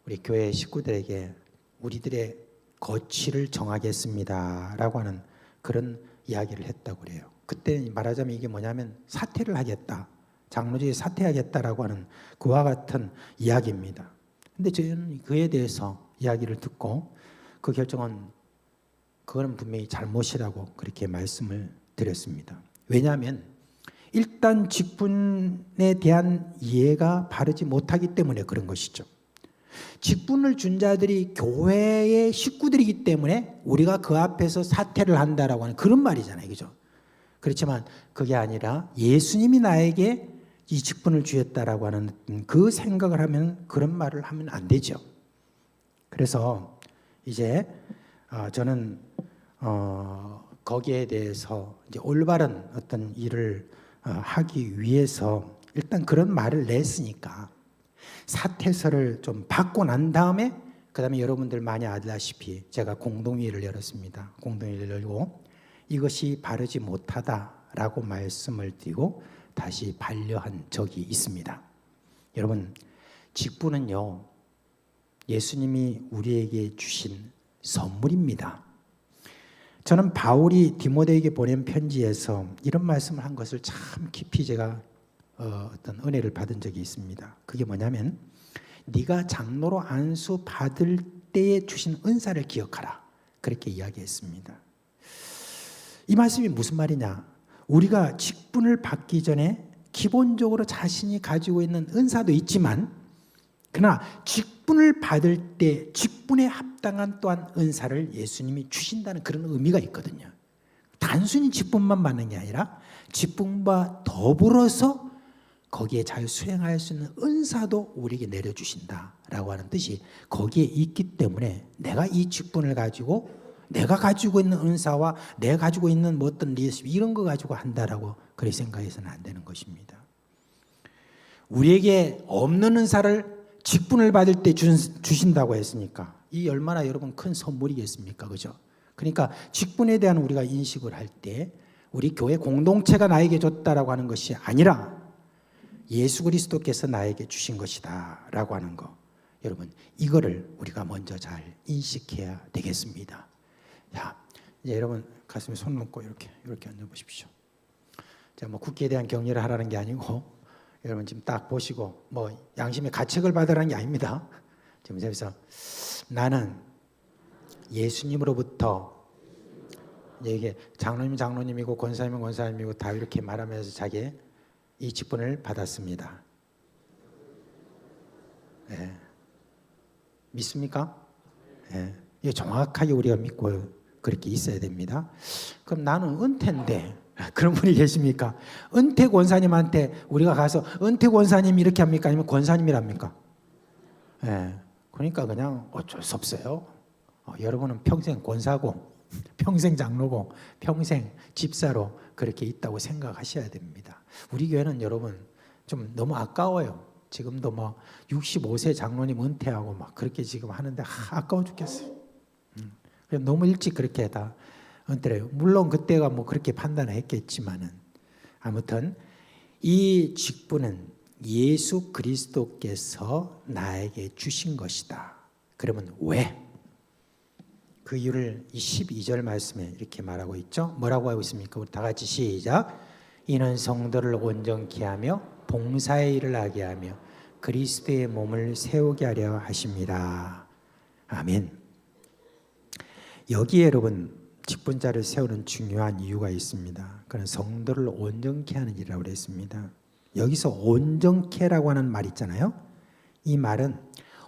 우리 교회 식구들에게 우리들의 거취를 정하겠습니다 라고 하는 그런 이야기를 했다고 그래요. 그때 말하자면 이게 뭐냐면 사퇴를 하겠다, 장로직에 사퇴하겠다라고 하는 그와 같은 이야기입니다. 근데 저는 그에 대해서 이야기를 듣고 그 결정은 그거는 분명히 잘못이라고 그렇게 말씀을 드렸습니다. 왜냐하면 일단 직분에 대한 이해가 바르지 못하기 때문에 그런 것이죠. 직분을 준 자들이 교회의 식구들이기 때문에 우리가 그 앞에서 사퇴를 한다라고 하는 그런 말이잖아요. 그죠? 그렇지만 그게 아니라 예수님이 나에게 이 직분을 주셨다라고 하는 그 생각을 하면 그런 말을 하면 안 되죠. 그래서 이제 저는 거기에 대해서 이제 올바른 어떤 일을 하기 위해서 일단 그런 말을 냈으니까 사퇴서를 좀 받고 난 다음에 그 다음에 여러분들 많이 알다시피 제가 공동회의를 열었습니다. 공동회의를 열고 이것이 바르지 못하다라고 말씀을 드리고 다시 반려한 적이 있습니다. 여러분, 직분은요, 예수님이 우리에게 주신 선물입니다. 저는 바울이 디모데에게 보낸 편지에서 이런 말씀을 한 것을 참 깊이 제가 어떤 은혜를 받은 적이 있습니다. 그게 뭐냐면 네가 장로로 안수 받을 때에 주신 은사를 기억하라, 그렇게 이야기했습니다. 이 말씀이 무슨 말이냐? 우리가 직분을 받기 전에 기본적으로 자신이 가지고 있는 은사도 있지만 그러나 직분을 받을 때 직분에 합당한 또한 은사를 예수님이 주신다는 그런 의미가 있거든요. 단순히 직분만 받는 게 아니라 직분과 더불어서 거기에 잘 수행할 수 있는 은사도 우리에게 내려주신다라고 하는 뜻이 거기에 있기 때문에 내가 이 직분을 가지고 내가 가지고 있는 은사와 내가 가지고 있는 뭐 어떤 리더십 이런 거 가지고 한다라고 그렇게 생각해서는 안 되는 것입니다. 우리에게 없는 은사를 직분을 받을 때 주신다고 했으니까 이 얼마나 여러분 큰 선물이겠습니까? 그죠? 그러니까 직분에 대한 우리가 인식을 할 때 우리 교회 공동체가 나에게 줬다라고 하는 것이 아니라 예수 그리스도께서 나에게 주신 것이다 라고 하는 거, 여러분 이거를 우리가 먼저 잘 인식해야 되겠습니다. 자, 이제 여러분 가슴에 손 놓고 이렇게 앉아 보십시오. 제가 뭐 국기에 대한 격려를 하라는 게 아니고 여러분 지금 딱 보시고 뭐 양심의 가책을 받으라는 게 아닙니다. 지금 여기서 나는 예수님으로부터 이게 장로님 장로님이고 권사님은 권사님이고 다 이렇게 말하면서 자기 이 직분을 받았습니다. 네. 믿습니까? 네. 이게 정확하게 우리가 믿고 그렇게 있어야 됩니다. 그럼 나는 은퇴인데 그런 분이 계십니까? 은퇴 권사님한테 우리가 가서 은퇴 권사님 이렇게 합니까? 아니면 권사님이랍니까? 네. 그러니까 그냥 어쩔 수 없어요. 여러분은 평생 권사고 평생 장로고 평생 집사로 그렇게 있다고 생각하셔야 됩니다. 우리 교회는 여러분 좀 너무 아까워요. 지금도 뭐 65세 장로님 은퇴하고 막 그렇게 지금 하는데 아까워 죽겠어요. 너무 일찍 그렇게 다 은퇴해요. 물론 그때가 뭐 그렇게 판단을 했겠지만은 아무튼 이 직분은 예수 그리스도께서 나에게 주신 것이다. 그러면 왜? 그 이유를 이 12절 말씀에 이렇게 말하고 있죠. 뭐라고 하고 있습니까? 우리 다 같이 시작. 이는 성도를 온전케 하며 봉사의 일을 하게 하며 그리스도의 몸을 세우게 하려 하십니다. 아멘. 여기에 여러분 직분자를 세우는 중요한 이유가 있습니다. 그는 성도를 온전케 하는 일이라고 그랬습니다. 여기서 온전케라고 하는 말 있잖아요. 이 말은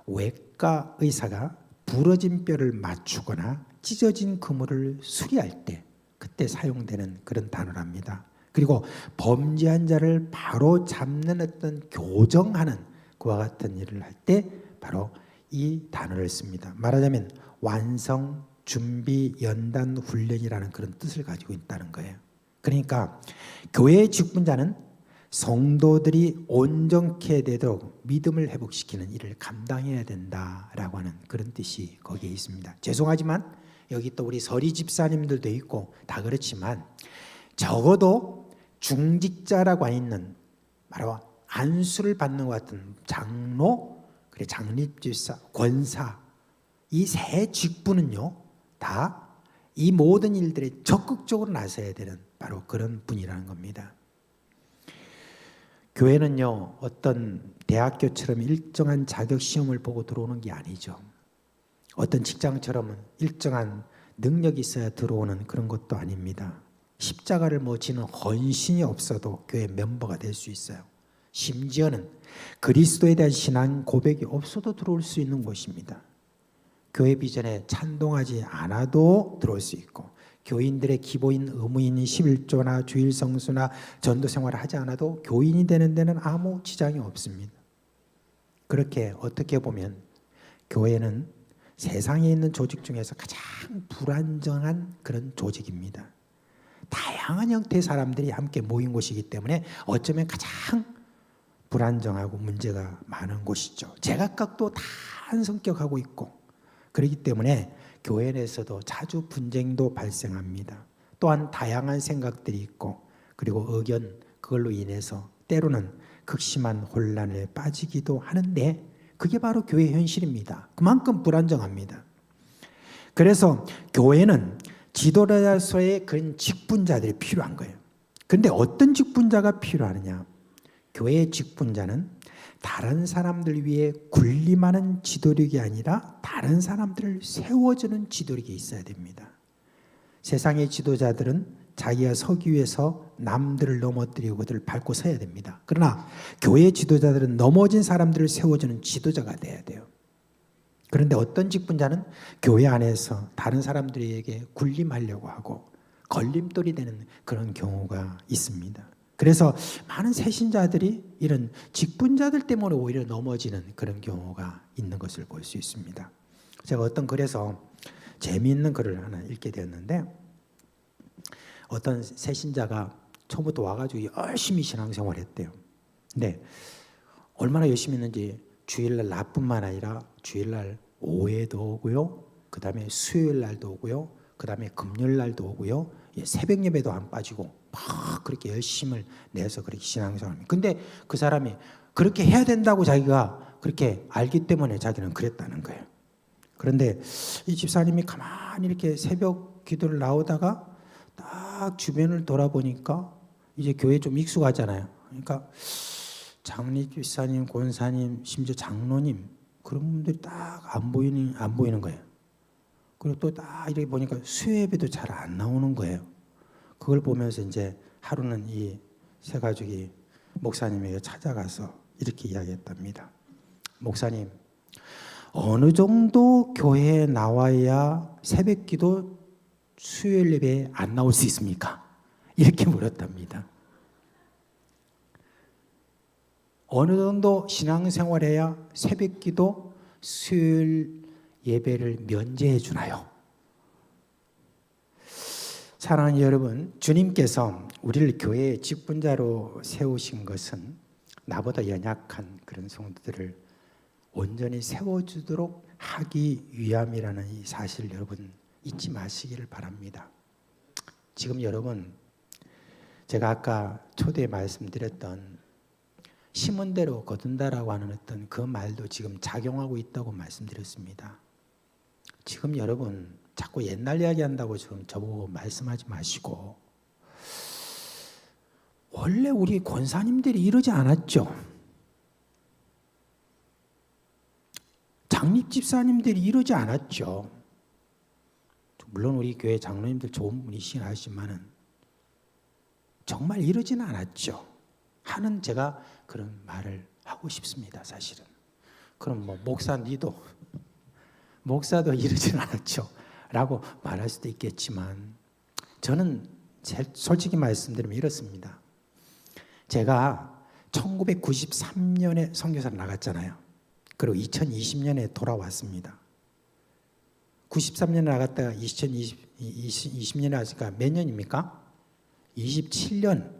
외과 의사가 부러진 뼈를 맞추거나 찢어진 그물을 수리할 때 그때 사용되는 그런 단어랍니다. 그리고 범죄한 자를 바로 잡는 어떤 교정하는 그와 같은 일을 할 때 바로 이 단어를 씁니다. 말하자면 완성, 준비, 연단, 훈련이라는 그런 뜻을 가지고 있다는 거예요. 그러니까 교회의 직분자는 성도들이 온전케 되도록 믿음을 회복시키는 일을 감당해야 된다라고 하는 그런 뜻이 거기에 있습니다. 죄송하지만 여기 또 우리 서리 집사님들도 있고 다 그렇지만 적어도 중직자라고 있는 바로 안수를 받는 것 같은 장로, 그래 장립집사, 권사 이 세 직분은요 다 이 모든 일들에 적극적으로 나서야 되는 바로 그런 분이라는 겁니다. 교회는요 어떤 대학교처럼 일정한 자격 시험을 보고 들어오는 게 아니죠. 어떤 직장처럼 일정한 능력이 있어야 들어오는 그런 것도 아닙니다. 십자가를 지는 헌신이 없어도 교회 멤버가 될 수 있어요. 심지어는 그리스도에 대한 신앙 고백이 없어도 들어올 수 있는 곳입니다. 교회 비전에 찬동하지 않아도 들어올 수 있고 교인들의 기본인 의무인 11조나 주일 성수나 전도 생활을 하지 않아도 교인이 되는 데는 아무 지장이 없습니다. 그렇게 어떻게 보면 교회는 세상에 있는 조직 중에서 가장 불안정한 그런 조직입니다. 다양한 형태의 사람들이 함께 모인 곳이기 때문에 어쩌면 가장 불안정하고 문제가 많은 곳이죠. 제각각도 다한 성격하고 있고 그렇기 때문에 교회 내에서도 자주 분쟁도 발생합니다. 또한 다양한 생각들이 있고 그리고 의견 그걸로 인해서 때로는 극심한 혼란에 빠지기도 하는데 그게 바로 교회 현실입니다. 그만큼 불안정합니다. 그래서 교회는 지도자로서의 그런 직분자들이 필요한 거예요. 그런데 어떤 직분자가 필요하느냐? 교회의 직분자는 다른 사람들 위해 군림하는 지도력이 아니라 다른 사람들을 세워주는 지도력이 있어야 됩니다. 세상의 지도자들은 자기가 서기 위해서 남들을 넘어뜨리고 그들을 밟고 서야 됩니다. 그러나 교회 지도자들은 넘어진 사람들을 세워주는 지도자가 돼야 돼요. 그런데 어떤 직분자는 교회 안에서 다른 사람들에게 군림하려고 하고 걸림돌이 되는 그런 경우가 있습니다. 그래서 많은 새신자들이 이런 직분자들 때문에 오히려 넘어지는 그런 경우가 있는 것을 볼 수 있습니다. 제가 어떤 글에서 재미있는 글을 하나 읽게 되었는데 어떤 새신자가 처음부터 와가지고 열심히 신앙생활을 했대요. 근데 얼마나 열심히 했는지 주일날 낮뿐만 아니라 주일날 오후에도 오고요. 그 다음에 수요일날도 오고요. 그 다음에 금요일날도 오고요. 새벽 예배도 안 빠지고 막 그렇게 열심을 내서 그렇게 신앙생활합니다. 근데 그 사람이 그렇게 해야 된다고 자기가 그렇게 알기 때문에 자기는 그랬다는 거예요. 그런데 이 집사님이 가만히 이렇게 새벽 기도를 나오다가 딱 주변을 돌아보니까 이제 교회에 좀 익숙하잖아요. 그러니까 장립집사님, 권사님, 심지어 장로님 그런 분들이 딱 안 보이는 거예요. 그리고 또 딱 이렇게 보니까 수요예배도 잘 안 나오는 거예요. 그걸 보면서 이제 하루는 이 세 가족이 목사님에게 찾아가서 이렇게 이야기했답니다. 목사님, 어느 정도 교회에 나와야 새벽기도 수요일 예배에 안 나올 수 있습니까? 이렇게 물었답니다. 어느 정도 신앙생활해야 새벽기도 수요일 예배를 면제해 주나요? 사랑하는 여러분, 주님께서 우리를 교회의 직분자로 세우신 것은 나보다 연약한 그런 성도들을 온전히 세워주도록 하기 위함이라는 이 사실 여러분 잊지 마시기를 바랍니다. 지금 여러분, 제가 아까 초대에 말씀드렸던 심은 대로 거둔다라고 하는 어떤 그 말도 지금 작용하고 있다고 말씀드렸습니다. 지금 여러분 자꾸 옛날 이야기 한다고 지금 저보고 말씀하지 마시고, 원래 우리 권사님들이 이러지 않았죠. 장립집사님들이 이러지 않았죠. 물론 우리 교회 장로님들 좋은 분이시긴 하지만은 정말 이러지는 않았죠 하는 제가 그런 말을 하고 싶습니다. 사실은. 그럼 뭐 목사도 이러지는 않았죠 라고 말할 수도 있겠지만, 저는 솔직히 말씀드리면 이렇습니다. 제가 1993년에 선교사를 나갔잖아요. 그리고 2020년에 돌아왔습니다. 93년에 나갔다가 2020년에 왔으니까 몇 년입니까? 27년.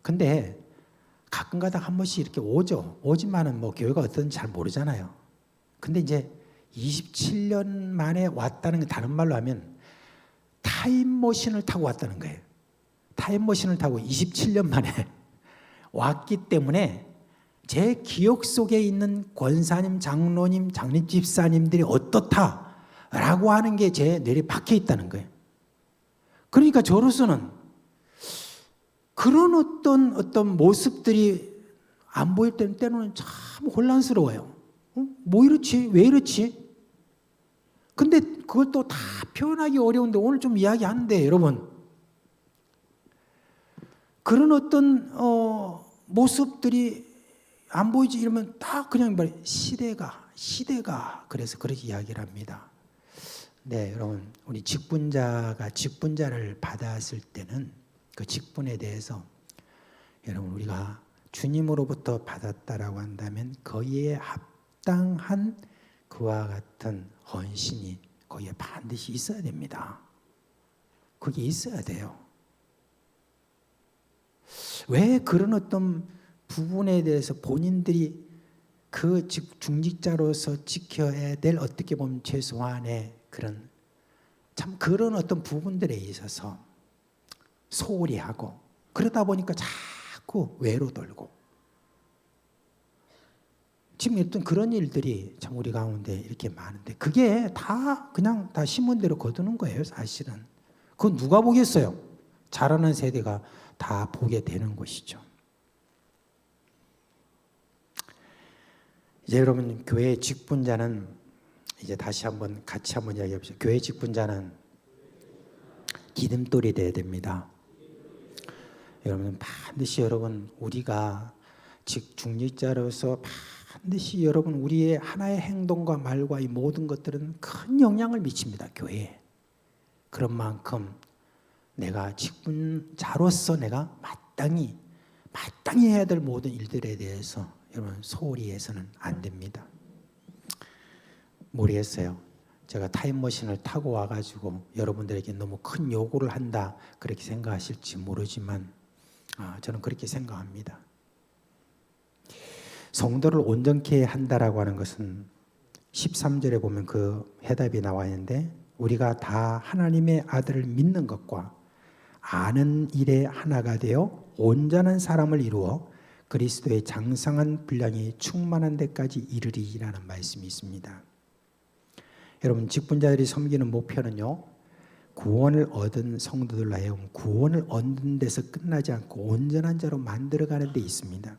근데 가끔가다 한 번씩 이렇게 오죠. 오지만은 뭐 교회가 어떤지 잘 모르잖아요. 근데 이제 27년 만에 왔다는 게 다른 말로 하면 타임머신을 타고 왔다는 거예요. 타임머신을 타고 27년 만에 왔기 때문에 제 기억 속에 있는 권사님, 장로님, 장립집사님들이 어떻다라고 하는 게 제 뇌리에 박혀 있다는 거예요. 그러니까 저로서는 그런 어떤 모습들이 안 보일 때는 참 혼란스러워요. 뭐 이렇지? 왜 이렇지? 근데 그걸 또 다 표현하기 어려운데 오늘 좀 이야기하는데, 여러분, 그런 어떤 모습들이 안 보이지 이러면 딱 그냥 시대가 그래서 그렇게 이야기를 합니다. 네, 여러분, 우리 직분자가 직분자를 받았을 때는 그 직분에 대해서 여러분 우리가 주님으로부터 받았다라고 한다면 거기에 합당한 그와 같은 헌신이 거기에 반드시 있어야 됩니다. 그게 있어야 돼요. 왜 그런 어떤 부분에 대해서 본인들이 그 중직자로서 지켜야 될 어떻게 보면 최소한의 그런 어떤 부분들에 있어서 소홀히 하고, 그러다 보니까 자꾸 외로 돌고, 지금 어떤 그런 일들이 참 우리 가운데 이렇게 많은데, 그게 다 그냥 다 심은 대로 거두는 거예요. 사실은 그건 누가 보겠어요? 자라는 세대가 다 보게 되는 것이죠. 이제 여러분, 교회의 직분자는 이제 다시 한번 같이 한번 이야기해 보시죠. 교회 직분자는 기름돌이 되어야 됩니다. 여러분, 반드시 여러분 우리가 중직자로서 반드시 여러분 우리의 하나의 행동과 말과 이 모든 것들은 큰 영향을 미칩니다. 교회에. 그런 만큼 내가 직분자로서 내가 마땅히 해야 될 모든 일들에 대해서 여러분 소홀히 해서는 안 됩니다. 모르겠어요. 제가 타임머신을 타고 와가지고 여러분들에게 너무 큰 요구를 한다 그렇게 생각하실지 모르지만 저는 그렇게 생각합니다. 성도를 온전케 한다라고 하는 것은 13절에 보면 그 해답이 나와 있는데, 우리가 다 하나님의 아들을 믿는 것과 아는 일에 하나가 되어 온전한 사람을 이루어 그리스도의 장성한 분량이 충만한 데까지 이르리라는 말씀이 있습니다. 여러분, 직분자들이 섬기는 목표는요, 구원을 얻은 성도들로 하여금 구원을 얻는 데서 끝나지 않고 온전한 자로 만들어가는 데 있습니다.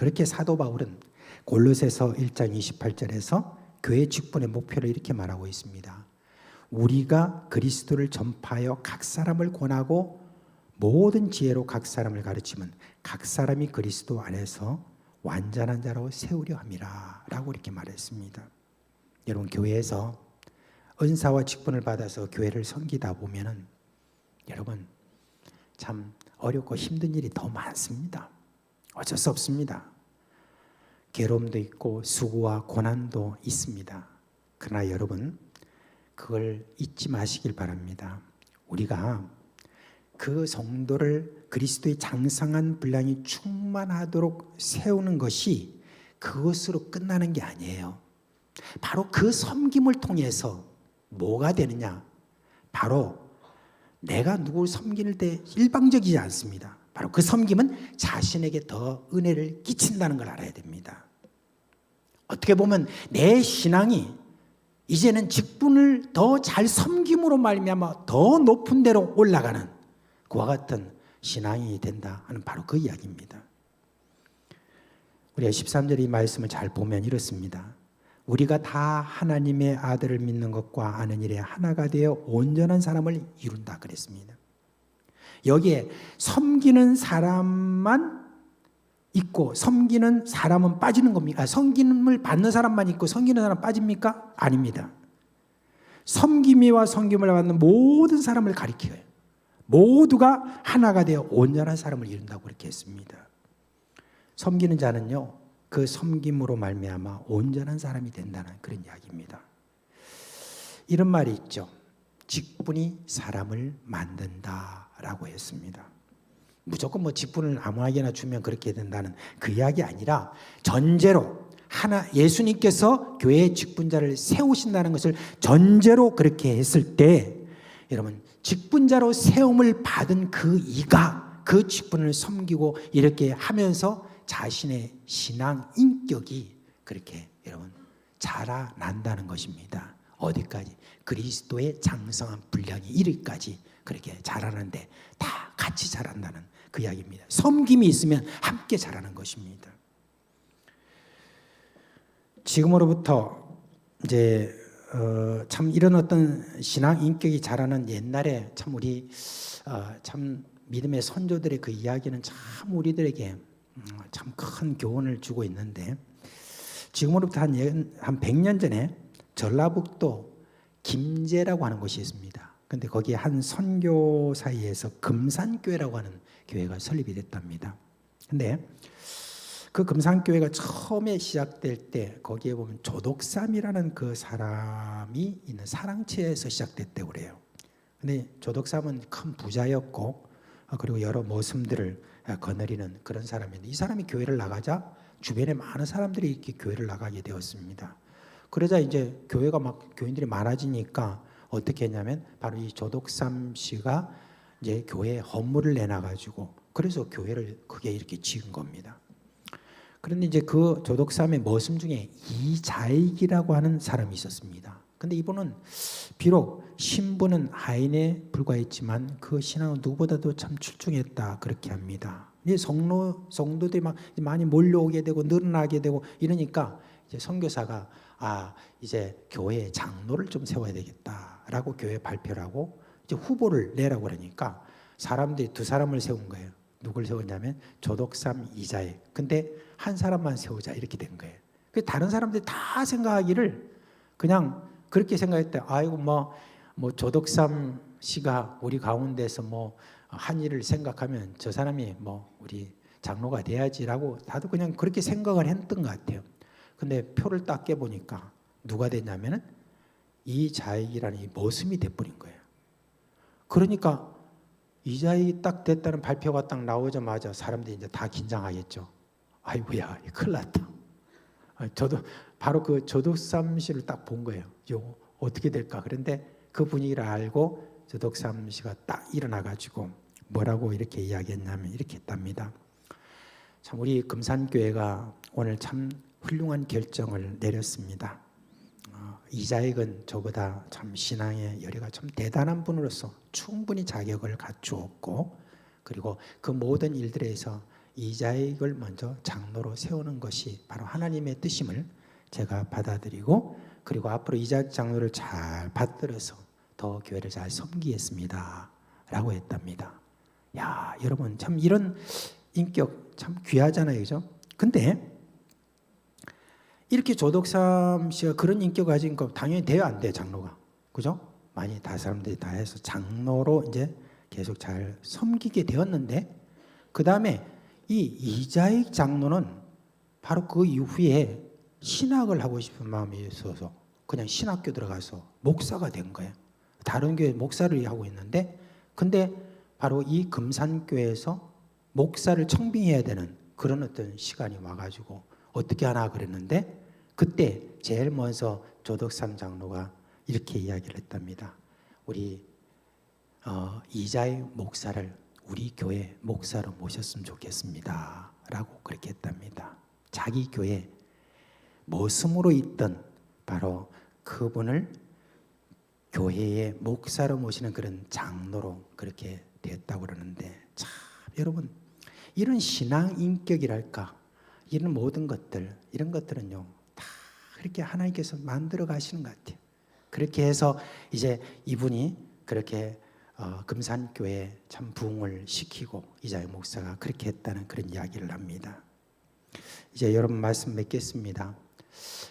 그렇게 사도 바울은 골로새서 1장 28절에서 교회 직분의 목표를 이렇게 말하고 있습니다. 우리가 그리스도를 전파하여 각 사람을 권하고 모든 지혜로 각 사람을 가르치면 각 사람이 그리스도 안에서 완전한 자로 세우려 함이라 라고 이렇게 말했습니다. 여러분, 교회에서 은사와 직분을 받아서 교회를 섬기다 보면은 여러분 참 어렵고 힘든 일이 더 많습니다. 어쩔 수 없습니다. 괴로움도 있고 수고와 고난도 있습니다. 그러나 여러분 그걸 잊지 마시길 바랍니다. 우리가 그 성도를 그리스도의 장성한 분량이 충만하도록 세우는 것이 그것으로 끝나는 게 아니에요. 바로 그 섬김을 통해서 뭐가 되느냐? 바로 내가 누구를 섬길 때 일방적이지 않습니다. 바로 그 섬김은 자신에게 더 은혜를 끼친다는 걸 알아야 됩니다. 어떻게 보면 내 신앙이 이제는 직분을 더 잘 섬김으로 말미암아 더 높은 데로 올라가는 그와 같은 신앙이 된다 하는 바로 그 이야기입니다. 우리가 13절 이 말씀을 잘 보면 이렇습니다. 우리가 다 하나님의 아들을 믿는 것과 아는 일에 하나가 되어 온전한 사람을 이룬다 그랬습니다. 여기에 섬기는 사람만 있고 섬기는 사람은 빠지는 겁니까? 섬김을 받는 사람만 있고 섬기는 사람 빠집니까? 아닙니다. 섬김이와 섬김을 받는 모든 사람을 가리켜요. 모두가 하나가 되어 온전한 사람을 이룬다고 그렇게 했습니다. 섬기는 자는요, 그 섬김으로 말미암아 온전한 사람이 된다는 그런 이야기입니다. 이런 말이 있죠. 직분이 사람을 만든다라고 했습니다. 무조건 뭐 직분을 아무에게나 주면 그렇게 된다는 그 이야기 아니라 전제로 예수님께서 교회의 직분자를 세우신다는 것을 전제로 그렇게 했을 때 여러분 직분자로 세움을 받은 그 이가 그 직분을 섬기고 이렇게 하면서 자신의 신앙 인격이 그렇게 여러분 자라난다는 것입니다. 어디까지? 그리스도의 장성한 분량이 이르기까지 그렇게 자라는데 다 같이 자란다는 그 이야기입니다. 섬김이 있으면 함께 자라는 것입니다. 지금으로부터 이제 참 이런 어떤 신앙 인격이 자라는 옛날에 참 우리 참 믿음의 선조들의 그 이야기는 참 우리들에게 참 큰 교훈을 주고 있는데 지금으로부터 한 100년 전에 전라북도 김제라고 하는 곳이 있습니다. 근데 거기에 한 선교 사이에서 금산교회라고 하는 교회가 설립이 됐답니다. 근데 그 금산교회가 처음에 시작될 때 거기에 보면 조덕삼이라는 그 사람이 있는 사랑채에서 시작됐다고 그래요. 근데 조덕삼은 큰 부자였고 그리고 여러 모습들을 거느리는 그런 사람인데 이 사람이 교회를 나가자 주변에 많은 사람들이 이렇게 교회를 나가게 되었습니다. 그러자 이제 교회가 막 교인들이 많아지니까 어떻게 했냐면 바로 이 조덕삼 씨가 이제 교회에 헌물을 내놔가지고 그래서 교회를 크게 이렇게 지은 겁니다. 그런데 이제 그 조덕삼의 모습 중에 이자익이라고 하는 사람이 있었습니다. 근데 이분은 비록 신분은 하인에 불과했지만 그 신앙은 누구보다도 참 출중했다 그렇게 합니다. 이제 성도들이 막 많이 몰려오게 되고 늘어나게 되고 이러니까 이제 선교사가 이제 교회에 장로를 좀 세워야 되겠다라고 교회 발표를 하고 이제 후보를 내라고 그러니까 사람들이 두 사람을 세운 거예요. 누굴 세웠냐면 조덕삼 이자익. 근데 한 사람만 세우자 이렇게 된 거예요. 다른 사람들이 다 생각하기를 그냥 그렇게 생각했대. 아이고 뭐 조덕삼 씨가 우리 가운데서 뭐 한 일을 생각하면 저 사람이 뭐 우리 장로가 돼야지라고 다들 그냥 그렇게 생각을 했던 것 같아요. 근데 표를 딱 깨보니까 누가 됐냐면은 이자익이라는 이 모습이 돼버린 거예요. 그러니까 이자익이 딱 됐다는 발표가 딱 나오자마자 사람들이 이제 다 긴장하겠죠. 아이고야, 큰일 났다. 저도 바로 그 조덕삼 씨를 딱 본 거예요. 이거 어떻게 될까? 그런데 그 분위기를 알고 조덕삼 씨가 딱 일어나가지고 뭐라고 이렇게 이야기했냐면 이렇게 했답니다. 참 우리 금산교회가 오늘 참 훌륭한 결정을 내렸습니다. 이자익은 저보다 참 신앙의 열의가 참 대단한 분으로서 충분히 자격을 갖추었고 그리고 그 모든 일들에서 이자익을 먼저 장로로 세우는 것이 바로 하나님의 뜻임을 제가 받아들이고, 그리고 앞으로 이자익 장로를 잘 받들어서 더 교회를 잘 섬기겠습니다 라고 했답니다. 야, 여러분 참 이런 인격 참 귀하잖아요, 그죠? 근데 이렇게 조덕삼 씨가 그런 인격을 가진 거 당연히 돼야 안 돼, 장로가, 그죠? 많이 다 사람들이 다 해서 장로로 이제 계속 잘 섬기게 되었는데, 그 다음에 이 이자익 장로는 바로 그 이후에 신학을 하고 싶은 마음이 있어서 그냥 신학교 들어가서 목사가 된 거예요. 다른 교회 목사를 하고 있는데, 근데 바로 이 금산교회에서 목사를 청빙해야 되는 그런 어떤 시간이 와가지고 어떻게 하나 그랬는데, 그때 제일 먼저 조덕삼 장로가 이렇게 이야기를 했답니다. 우리 이자익 목사를 우리 교회 목사로 모셨으면 좋겠습니다 라고 그렇게 했답니다. 자기 교회 모습으로 있던 바로 그분을 교회의 목사로 모시는 그런 장로로 그렇게 됐다고 그러는데, 참 여러분 이런 신앙 인격이랄까, 이런 모든 것들, 이런 것들은요 다 그렇게 하나님께서 만들어 가시는 것 같아요. 그렇게 해서 이제 이분이 그렇게 금산교회에 참 부흥을 시키고 이자익 목사가 그렇게 했다는 그런 이야기를 합니다. 이제 여러분 말씀 맺겠습니다.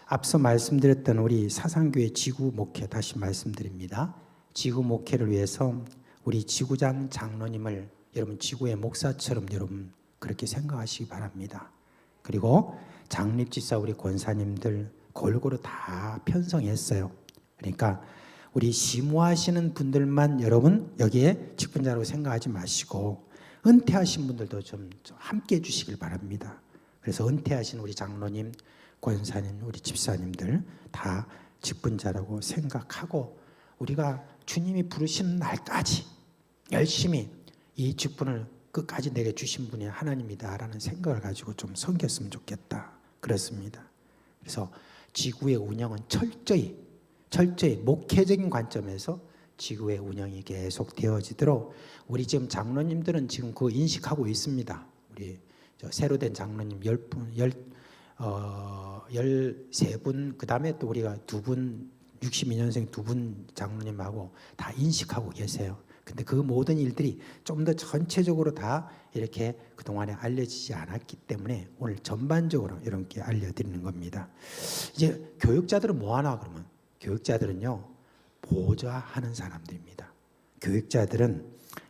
앞서 말씀드렸던 우리 사상교회 지구 목회 다시 말씀드립니다. 지구 목회를 위해서 우리 지구장 장로님을 여러분 지구의 목사처럼 여러분 그렇게 생각하시기 바랍니다. 그리고 장립지사 우리 권사님들 골고루 다 편성했어요. 그러니까 우리 시무하시는 분들만 여러분 여기에 직분자로 생각하지 마시고 은퇴하신 분들도 좀 함께 해주시길 바랍니다. 그래서 은퇴하신 우리 장로님, 권사님, 우리 집사님들 다 직분자라고 생각하고 우리가 주님이 부르시는 날까지 열심히 이 직분을 끝까지 내게 주신 분이 하나님이다라는 생각을 가지고 좀 섬겼으면 좋겠다. 그렇습니다. 그래서 지구의 운영은 철저히 목회적인 관점에서 지구의 운영이 계속 되어지도록 우리 지금 장로님들은 지금 그 인식하고 있습니다. 우리 새로 된 장로님 13분, 그 다음에 또 우리가 2분, 62년생 2분 장로님하고 다 인식하고 계세요. 근데 그 모든 일들이 좀 더 전체적으로 다 이렇게 그동안에 알려지지 않았기 때문에 오늘 전반적으로 이렇게 알려드리는 겁니다. 이제 교육자들은 뭐 하나 그러면? 교육자들은요, 보좌하는 사람들입니다. 교육자들은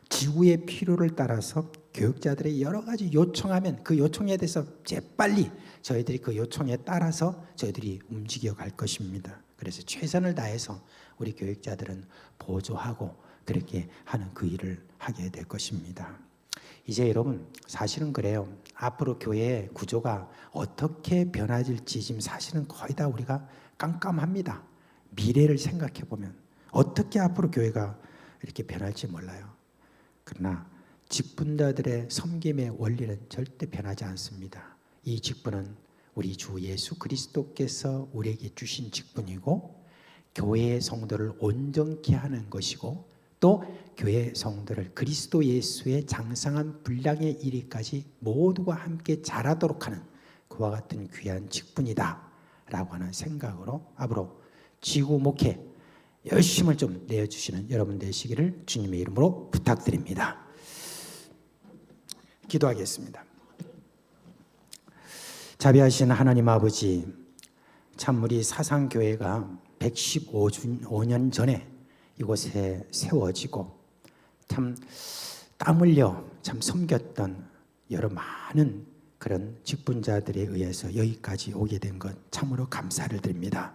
지구의 필요를 따라서 교육자들의 여러 가지 요청하면 그 요청에 대해서 재빨리 저희들이 그 요청에 따라서 저희들이 움직여 갈 것입니다. 그래서 최선을 다해서 우리 교육자들은 보조하고 그렇게 하는 그 일을 하게 될 것입니다. 이제 여러분 사실은 그래요. 앞으로 교회의 구조가 어떻게 변화질지 지금 사실은 거의 다 우리가 깜깜합니다. 미래를 생각해 보면 어떻게 앞으로 교회가 이렇게 변할지 몰라요. 그러나 직분자들의 섬김의 원리는 절대 변하지 않습니다. 이 직분은 우리 주 예수 그리스도께서 우리에게 주신 직분이고 교회의 성도를 온전케 하는 것이고 또 교회 성도를 그리스도 예수의 장성한 분량에 이르기까지 모두가 함께 자라도록 하는 그와 같은 귀한 직분이다 라고 하는 생각으로 앞으로 지구 목회 열심을 좀 내어주시는 여러분 되시기를 주님의 이름으로 부탁드립니다. 기도하겠습니다. 자비하신 하나님 아버지, 참 우리 사상교회가 115년 전에 이곳에 세워지고 참 땀 흘려 참 섬겼던 여러 많은 그런 직분자들에 의해서 여기까지 오게 된 것 참으로 감사를 드립니다.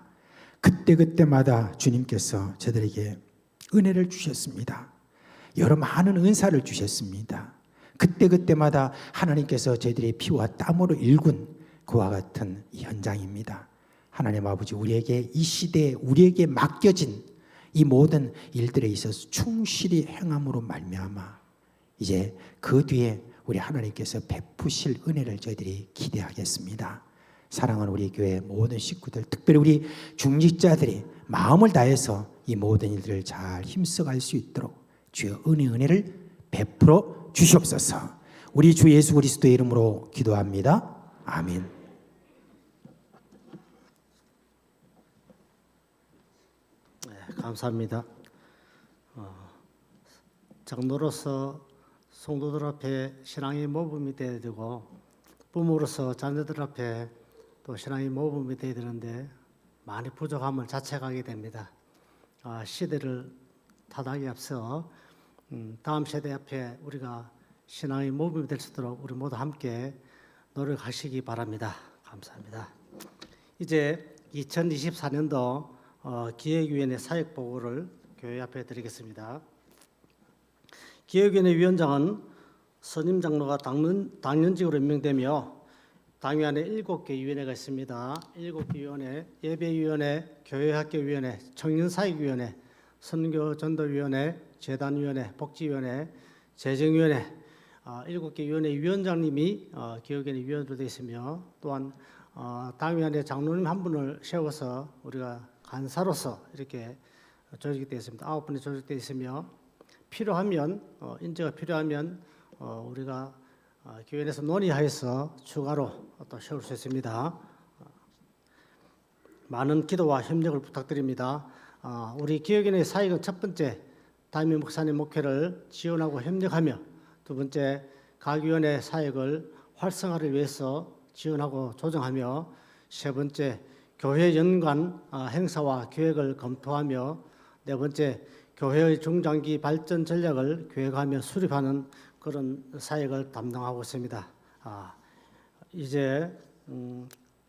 그때마다 주님께서 저들에게 은혜를 주셨습니다. 여러 많은 은사를 주셨습니다. 그때마다 하나님께서 저희들의 피와 땀으로 일군 그와 같은 현장입니다. 하나님 아버지, 우리에게 이 시대에 우리에게 맡겨진 이 모든 일들에 있어서 충실히 행함으로 말미암아 이제 그 뒤에 우리 하나님께서 베푸실 은혜를 저희들이 기대하겠습니다. 사랑하는 우리 교회 모든 식구들, 특별히 우리 중직자들이 마음을 다해서 이 모든 일들을 잘 힘써갈 수 있도록 주여 은혜를 베풀어 주시옵소서. 우리 주 예수 그리스도의 이름으로 기도합니다. 아멘. 네, 감사합니다. 장로로서 성도들 앞에 신앙의 모범이 되어야 되고 부모로서 자녀들 앞에 또 신앙의 모범이 되어야 되는데 많이 부족함을 자책하게 됩니다. 시대를 타락에 앞서 다음 세대 앞에 우리가 신앙의 모범이 될 수 있도록 우리 모두 함께 노력하시기 바랍니다. 감사합니다. 이제 2024년도 기획위원회 사역보고를 교회 앞에 드리겠습니다. 기획위원회 위원장은 선임 장로가 당연직으로 임명되며 당위 안에 7개 위원회가 있습니다. 7개 위원회, 예배위원회, 교회학교위원회, 청년사역위원회, 선교전도위원회, 재단위원회, 복지위원회, 재정위원회 7개 위원회 위원장님이 기획위원회 위원으로 되어 있으며 또한 당위 안에 장로님 한 분을 세워서 우리가 간사로서 이렇게 조직이 되어 있습니다. 9분이 조직되어 있으며 필요하면 인재가 필요하면 우리가 교회에서 논의하여서 추가로 또 세울 수 있습니다. 많은 기도와 협력을 부탁드립니다. 우리 기획위원회 사역은 첫 번째 담임 목사님 목회를 지원하고 협력하며 두 번째 각 위원회 사역을 활성화를 위해서 지원하고 조정하며 세 번째 교회 연관 행사와 계획을 검토하며 네 번째 교회의 중장기 발전 전략을 계획하며 수립하는 그런 사역을 담당하고 있습니다. 이제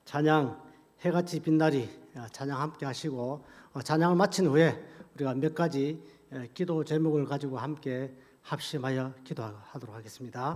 찬양 해같이 빛나리 찬양 함께 하시고 찬양을 마친 후에 우리가 몇 가지 기도 제목을 가지고 함께 합심하여 기도하도록 하겠습니다.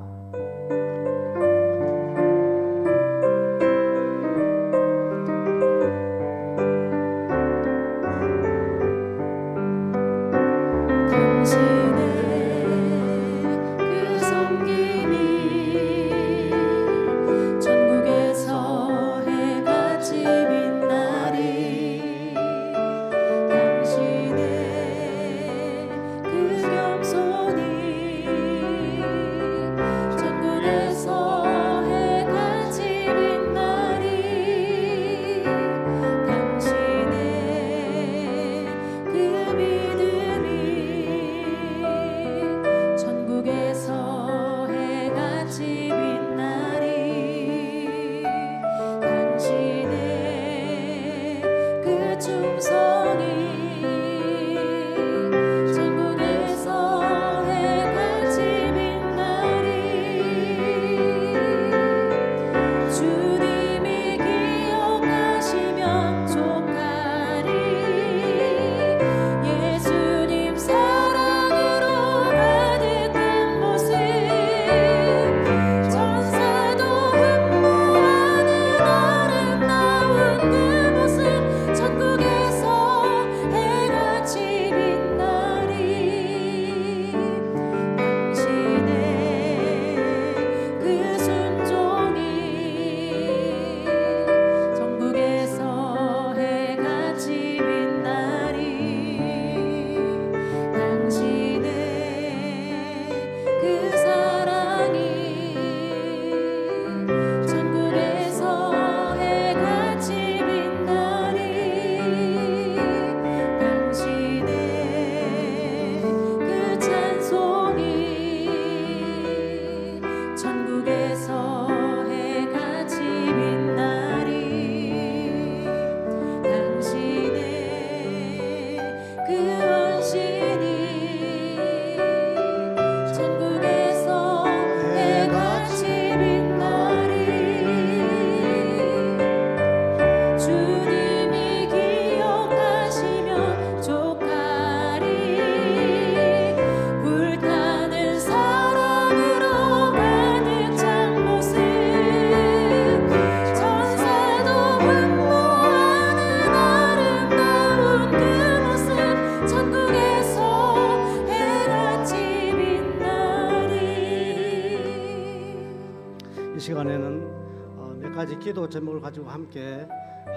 이 시간에는 몇 가지 기도 제목을 가지고 함께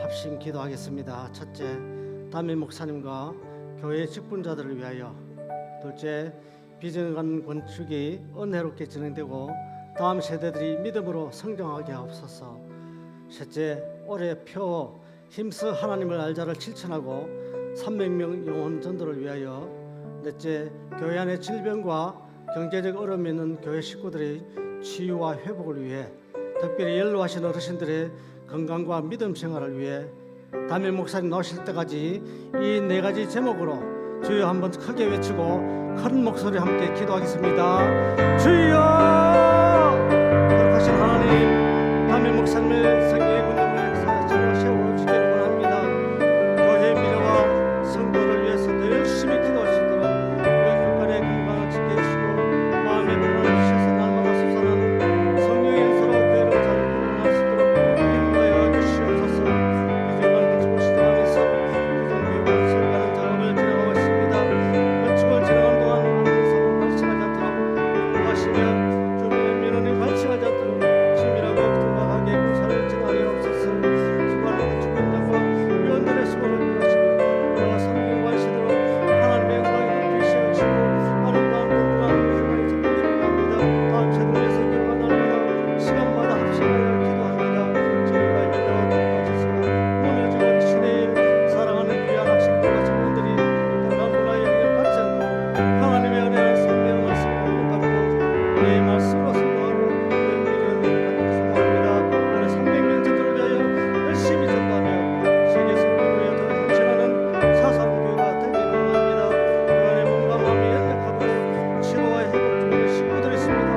합심 기도하겠습니다. 첫째, 담임 목사님과 교회 직분자들을 위하여. 둘째, 비전관 건축이 은혜롭게 진행되고 다음 세대들이 믿음으로 성장하게 하옵소서. 셋째, 올해 표 힘써 하나님을 알자를 실천하고 300명 영혼 전도를 위하여. 넷째, 교회 안의 질병과 경제적 어려움이 있는 교회 식구들의 치유와 회복을 위해, 특별히 연로하신 어르신들의 건강과 믿음 생활을 위해 담임 목사님 나오실 때까지 이 네 가지 제목으로 주여 한번 크게 외치고 큰 목소리 함께 기도하겠습니다. 주여! 거룩하신 하나님, 담임 목사님의 성령의 군대를 역사처럼 세워주시기를 원합니다. 교회의 미래와 성도를 위해서 더 열심히 기도할 수 있도록 우리 국간의 건강을 지켜주시고 마음의 평안을 주셔서 날마다 솟아나는 성령의 영서로 교회를 잘 꾸려나갈 수 있도록 인도하여 주시옵소서. 이제 말씀 시작하면서 기존교회와 설가는 작업을 진행하고 있습니다. 건축을 진행하는 동안 아무런 사고 발생하지 않도록 인도하시며 주변의 민원이 발생하지 않도록 치밀하고 정확하게 공사를 진행하여 없어서 수많은 주변장과 위원들의 수고를 위하시며 우리가 섬기고 하시도록 하나님의 영광을 되시옵시고 아름다운 동그란 주님의 성령을 합니다. 다음 세대를 위해서 기도가 날마다 시간마다 합심하여 기도합니다. 저희가 믿어 돕아주시고 무너지고 신의 사랑하는 귀한 학생들과 청년들이 다양한 문화의 영향을 받지 않고 하나님의 은혜와 성령의 말씀을 공부하고 우리의 말씀으로 성공하고 우리의 미래를 갖고 소망합니다. 올해 300명 전도를 위하여 열심히 전도하며 세계 선교를 위해 더 헌신하는 사상교회가 되기를 원합니다. 여간의 몸과 마음이 연약하도록 치료와 회복 중인 식구들이 있습니다.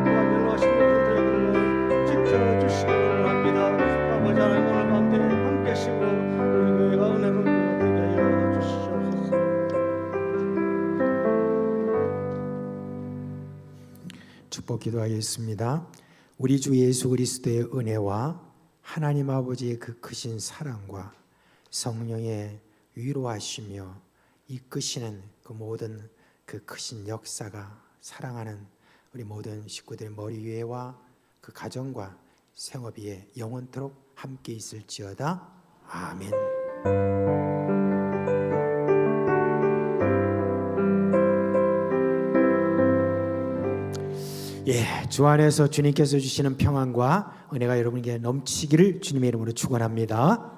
또한 연로하신 분들의 건강을 지켜주시기를 원합니다. 아버지 하나님, 오늘 밤에 함께 하시고 우리 교회가 은혜로운 교회가 되게 하여 주시옵소서. 축복 기도하겠습니다. 우리 주 예수 그리스도의 은혜와 하나님 아버지의 그 크신 사랑과 성령의 위로하시며 이끄시는 그 모든 그 크신 역사가 사랑하는 우리 모든 식구들 머리 위에와 그 가정과 생업 위에 영원토록 함께 있을지어다. 아멘. 주 안에서 주님께서 주시는 평안과 은혜가 여러분에게 넘치기를 주님의 이름으로 축원합니다.